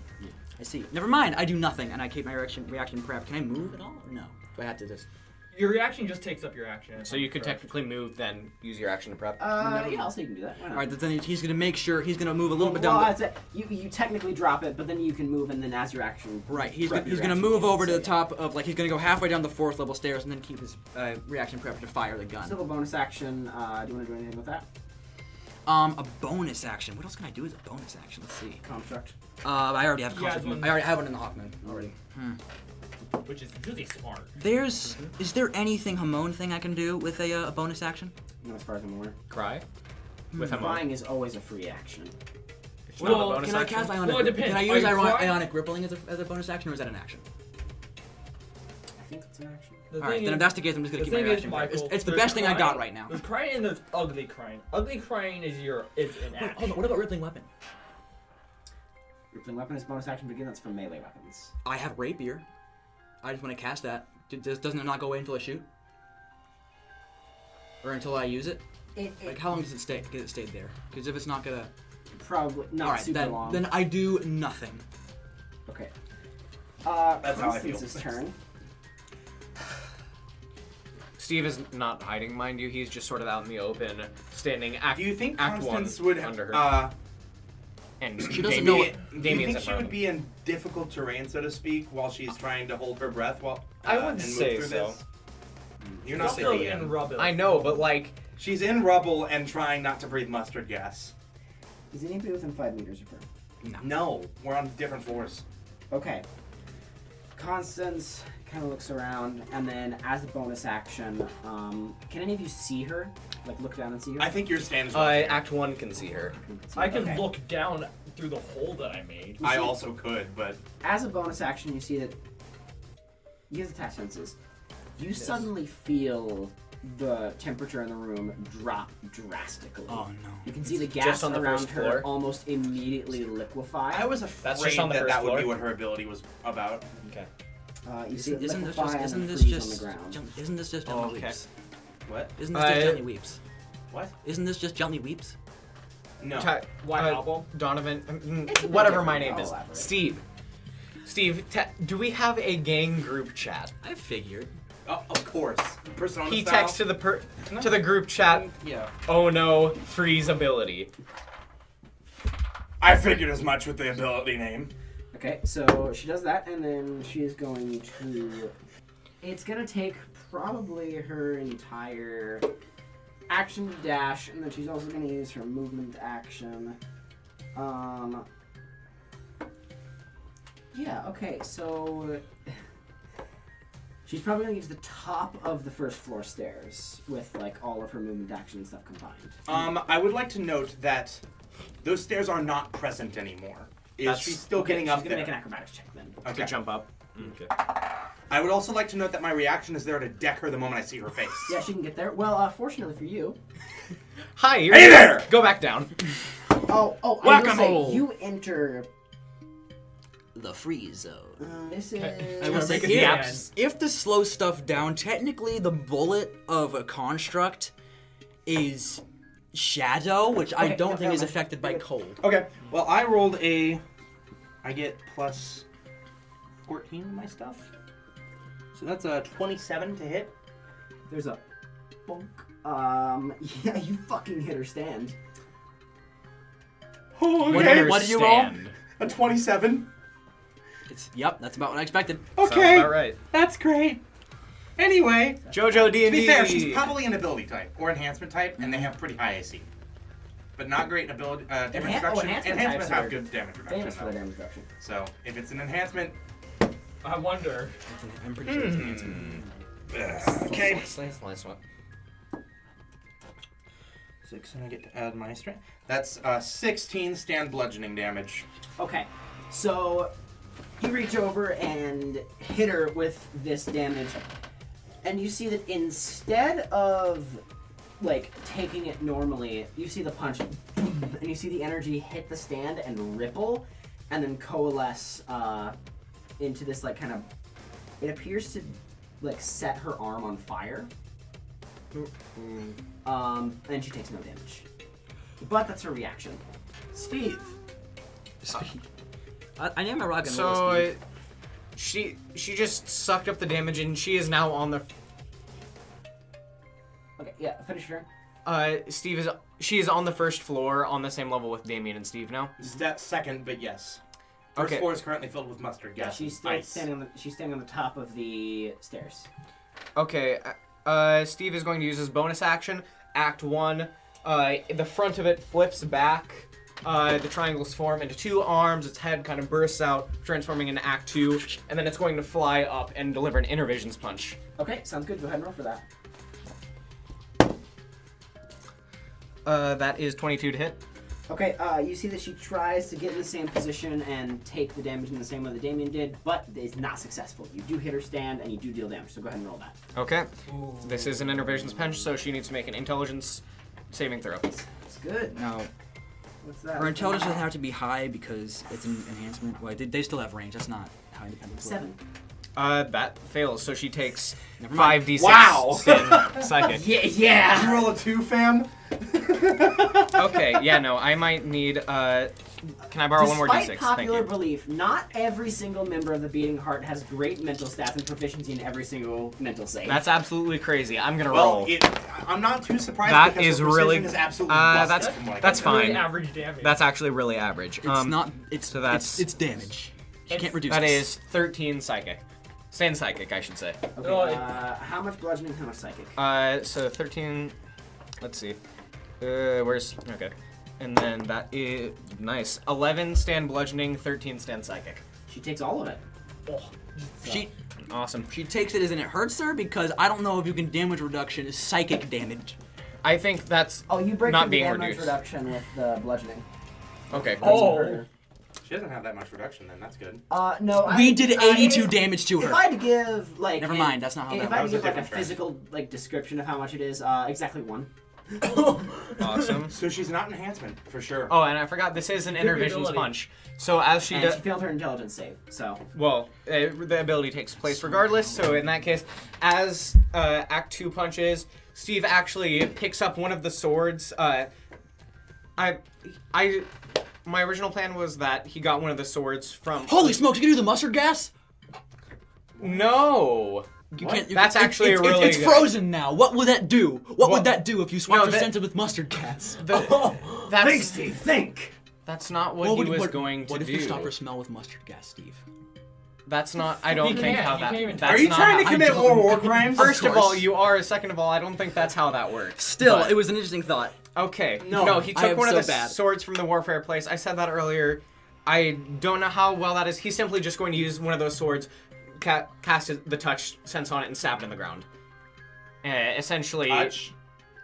I see. Never mind. I do nothing, and I keep my reaction prep. Can I move at all, or no? Do I have to just? Your reaction just takes up your action. So you could technically move, then use your action to prep. Yeah, I'll say you can do that. Why not? All right. Then he's going to make sure he's going to move a little bit Well, down. that's it. You technically drop it, but then you can move, and then as your action. Right. He's prep gonna, your he's going to reaction, move you can over to say the top of he's going to go halfway down the 4th level stairs, and then keep his reaction prep to fire the gun. Still a bonus action. Do you want to do anything with that? A bonus action. What else can I do as a bonus action? Let's see. Construct. I already have Yeah, construct. one- I already have one in the Hawkman already. Which is really smart. Is there anything Hamon thing I can do with a bonus action? No, as far as I'm aware. Cry. With him on. Crying is always a free action. It's not a Well, bonus Can I action. cast Ionic? Well, it depends. Can I Are use you crying? Ionic Rippling as a bonus action, or is that an action? I think it's an action. The All right, thing then is- investigate. I'm just gonna the keep my thing is, reaction. prep. Michael, It's the there's best thing I got crying- right now. There's crying and there's ugly crying. Ugly crying is an Wait, action. hold on. What about Rippling Weapon? Rippling weapon is bonus action, but again, that's for melee weapons. I have Rapier. I just want to cast that. Doesn't it not go away until I shoot? Or until I use it? Like, how long does it stay? Get it stayed there? Because if it's not gonna. Probably not All right, super long. then I do nothing. Okay. That's how I feel. Constance's turn. Steve is not hiding, mind you. He's just sort of out in the open, standing Do you think act Constance one would under her. And She doesn't know Damien, what- do you Damien's think in she front would of him. be in difficult terrain, so to speak, while she's trying to hold her breath while I would and move say through so. this? You're She's not also the in rubble. I know, but like, She's in rubble and trying not to breathe mustard gas. Is anybody within 5 meters of her? No, we're on different floors. Okay. Constance kind of looks around, and then as a bonus action, can any of you see her? Like, look down and see her? I think your stands. Act 1 can see her. I can Okay. look down through the hole that I made. I also could, but As a bonus action, you see that you have the touch senses. You suddenly feel the temperature in the room drop drastically. Oh no. You can see the Just gas on the around first her floor? almost immediately liquefy. I was That's afraid just on the that first that would be floor? what her ability was about. Okay. You see it Isn't this liquefy just? and Isn't then this freeze on just? the ground. Isn't this just Oh, gently okay. weeps? What? Isn't this just Uh, gently weeps? What? Isn't this just gently weeps? No. White album? Donovan, It's a bit whatever my different, name I'll is. elaborate. Steve, do we have a gang group chat? I figured. Of course. Persona He style. texts to the group chat. Yeah. Oh no, freeze ability. I figured as much with the ability name. Okay, so she does that, and then she is going to... It's going to take probably her entire action to dash, and then she's also going to use her movement action. Yeah, okay, so... She's probably going to use the top of the first floor stairs with, like, all of her movement action and stuff combined. I would like to note that those stairs are not present anymore. She's still getting up She's there? going to make an acrobatics check, then. Okay. To jump up. Okay. I would also like to note that my reaction is there to deck her the moment I see her face. Yeah, she can get there. Well, fortunately for you... Hi, you're Hey there! Go back down. Oh, I will Whack-a-mole. say, you enter... The freeze zone. This Okay. is... I will say, Make a if to slow stuff down, technically the bullet of a construct is shadow, which I Okay, don't no, think is never mind. affected by cold. Okay, well, I rolled I get plus 14 in my stuff. So that's a 27 to hit. There's a bonk. Yeah, you fucking hit her stand. Oh, What do you roll? Understand. A 27. Yep, that's about what I expected. Sounds Okay, about right. that's great. Anyway, JoJo D&D. to be fair, she's probably an ability type or enhancement type, and they have pretty high AC. But not great in ability damage reduction. enhancement Enhancements types have are good damage reduction. Famous for Though. their damage reduction. So if it's an enhancement, I wonder. I'm pretty sure it's an answer. okay. Last one. 6, and I get to add my strength. That's 16 stand bludgeoning damage. Okay, so you reach over and hit her with this damage, and you see that instead of like taking it normally, you see the punch, boom, and you see the energy hit the stand and ripple, and then coalesce into this like kind of. It appears to like set her arm on fire. And she takes no damage. But that's her reaction. Steve. I am a rock and roll So Steve. she just sucked up the damage and she is now on the Okay, yeah, finish her. she is on the first floor on the same level with Damien and Steve now. That's second, but yes. First Okay. floor is currently filled with mustard Yeah, gas. she's still ice. she's standing on the top of the stairs. Okay, Steve is going to use his bonus action, Act 1. The front of it flips back. The triangles form into two arms. Its head kind of bursts out, transforming into Act 2. And then it's going to fly up and deliver an Intervisions punch. Okay, sounds good. Go ahead and roll for that. That is 22 to hit. Okay, you see that she tries to get in the same position and take the damage in the same way that Damien did, but is not successful. You do hit her stand and you do deal damage, so go ahead and roll that. Okay. This is an Intervisions punch, so she needs to make an intelligence saving throw. It's good. Now, What's that? her intelligence doesn't have to be high because it's an enhancement. Well, they still have range. That's not how independent. 7. That fails, so she takes Never mind. 5d6 Wow. sin psychic. Yeah, Did yeah! you roll a 2, fam? Okay, yeah, no, I might need, can I borrow one more d6? Despite popular Thank you. belief, not every single member of the Beating Heart has great mental stats and proficiency in every single mental save. That's absolutely crazy. I'm gonna Well, roll. I'm not too surprised That because is her precision really- is absolutely busted from what I that's can Really fine. average damage. That's actually really average. It's not. It's so that's- it's damage. You can't reduce That this. is 13 psychic. Sand psychic, I should say. Okay, Oh, how much bludgeoning, how much psychic? So 13, let's see. Where's, okay. And then that is, nice. 11 stand bludgeoning, 13 stand psychic. She takes all of it. She Awesome. she takes it as in it hurts her because I don't know if you can damage reduction is psychic damage. I think that's Oh, you break not the being damage reduced. reduction with the bludgeoning. Okay. Oh. She doesn't have that much reduction then, that's good. No, We did 82 if- damage to If her. I had to give, like... Never mind, that's not how If that I had was to a give, like, a different trend. physical, like, description of how much it is, exactly 1. Awesome. So she's not enhancement, for sure. Oh, and I forgot, this is an Intervisions ability. punch. So as she And does, she failed her intelligence save, so... well, the ability takes place regardless. So in that case, as Act 2 punches, Steve actually picks up one of the swords. My original plan was that he got one of the swords from. Holy smokes! You can do the mustard gas. No, You can't. That's actually it's, a really It's good- frozen now. What would that do? What Well, would that do if you swapped no, your that- scented with mustard gas? That's, Think, Steve, think. That's not what he was going to What do. if you stop her smell with mustard gas, Steve? That's not. I don't think how that. even- That's Are you not trying to how- commit I more don't- war crimes? First of all, course. you are. Second of all, I don't think that's how that works. Still, But- it was an interesting thought. Okay. No, he I took am one of so the bad. swords from the warfare place. I said that earlier. I don't know how well that is. He's simply just going to use one of those swords, cast the touch sense on it, and stab it in the ground. Essentially. Touch.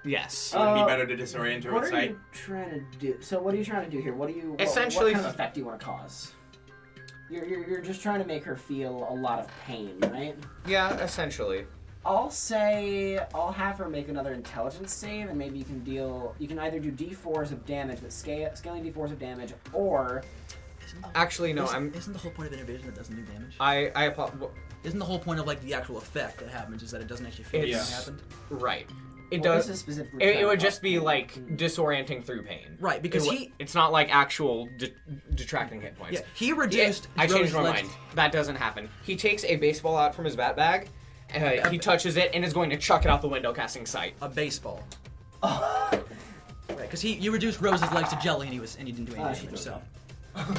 Yes. Would it be better to disorient her What with are sight? you trying to do? So what are you trying to do here? What Essentially- what kind of effect do you want to cause? You're just trying to make her feel a lot of pain, right? Yeah, essentially. I'll say I'll have her make another intelligence save, and maybe you can deal. You can either do d4s of damage, but scaling d4s of damage, or Actually, no. Isn't the whole point of innovation that doesn't do damage? I Isn't the whole point of like the actual effect that happens is that it doesn't actually feel like it It's- happened? right. It well, does. This is specifically It trying would to just be cause like pain. disorienting through pain. Right, because It's not like actual detracting hit points. yeah, he reduced. I changed my Rose's mind. That doesn't happen. He takes a baseball out from his bat bag, he touches it, and is going to chuck it out the window, casting sight. a baseball. Right, because you reduced Rose's legs to jelly and he didn't do any she damage. does. So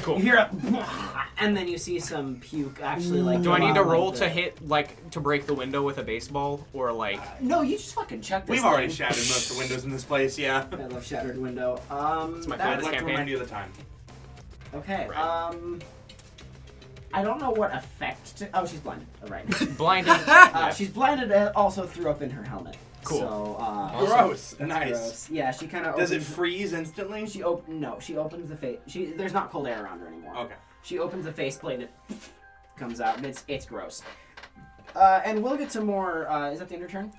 Cool. You hear a, and then you see some puke actually like. Do I go need to out roll like to the- hit, like, to break the window with a baseball, or like? No, you just fucking check this. We've already thing. shattered most of the windows in this place, yeah. I love shattered window. my that- I'd This like to campaign? remind you of the time. Okay. Right. I don't know what effect. Oh, she's blinded. Oh, right. Blinded. She's blinded and also threw up in her helmet. Cool. So, Gross. that's Nice. gross. Yeah, she kind of. Does it freeze instantly? She No, she opens the face. There's not cold air around her anymore. Okay. She opens the faceplate and it comes out. And it's gross. And we'll get some more. Is that the end of your turn?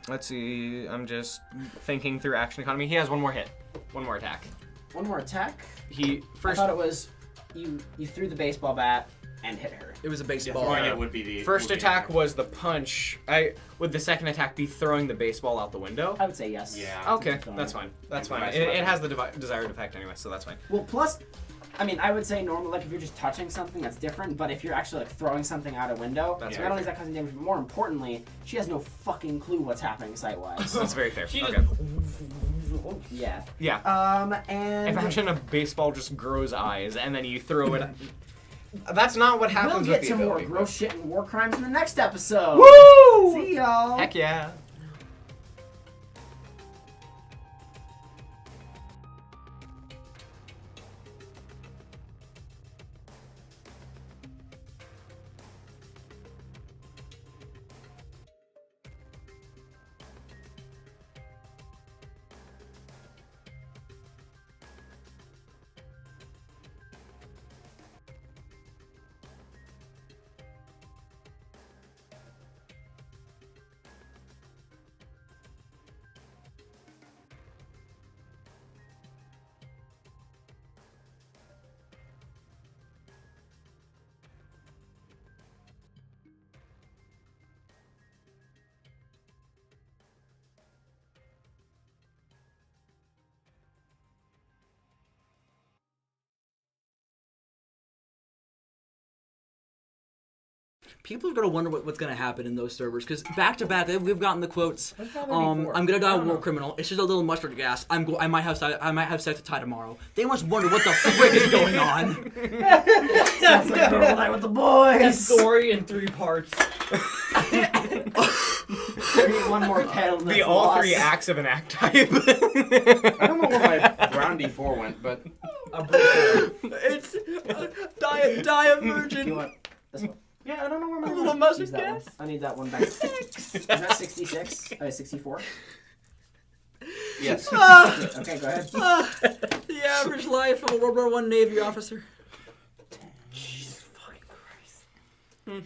Let's see. I'm just thinking through action economy. He has one more hit, one more attack. One more attack. He I first. thought it was you threw the baseball bat and hit her. it was a Yeah, baseball. throwing it would be the First would be attack the- was the punch. Would the second attack be throwing the baseball out the window? I would say yes. Yeah. Okay, that's fine. That's fine. Nice It weapon. has the desired effect anyway, so that's fine. Well, plus, I mean, I would say normally, like, if you're just touching something, that's different. But if you're actually, like, throwing something out a window, That's not only is that causing damage, but more importantly, she has no fucking clue what's happening sight-wise. That's very fair. She Okay. Yeah. Yeah. And Imagine a baseball just grows eyes, and then you throw it. That's not what we'll happens get with to the more ability. gross shit and war crimes in the next episode. Woo! See y'all. Heck yeah. People are gonna wonder what's gonna happen in those servers because back to back we've gotten the quotes. What's happening before? I'm gonna die I a don't war know. criminal. It's just a little mustard gas. I might have sex with Ty tomorrow. They must wonder what the frick is going on. Sounds like a normal night with the boys. Story in 3 parts. One more pedal. The all 3 acts of an act type. I don't know where my brown D4 went, but It's die a virgin. You want this one? yeah, I don't know where my A little Use mustard that one. gas. I need that one back. Is that 66? 64? yes. Okay, go ahead. The average life of a World War I Navy officer. Jesus fucking Christ.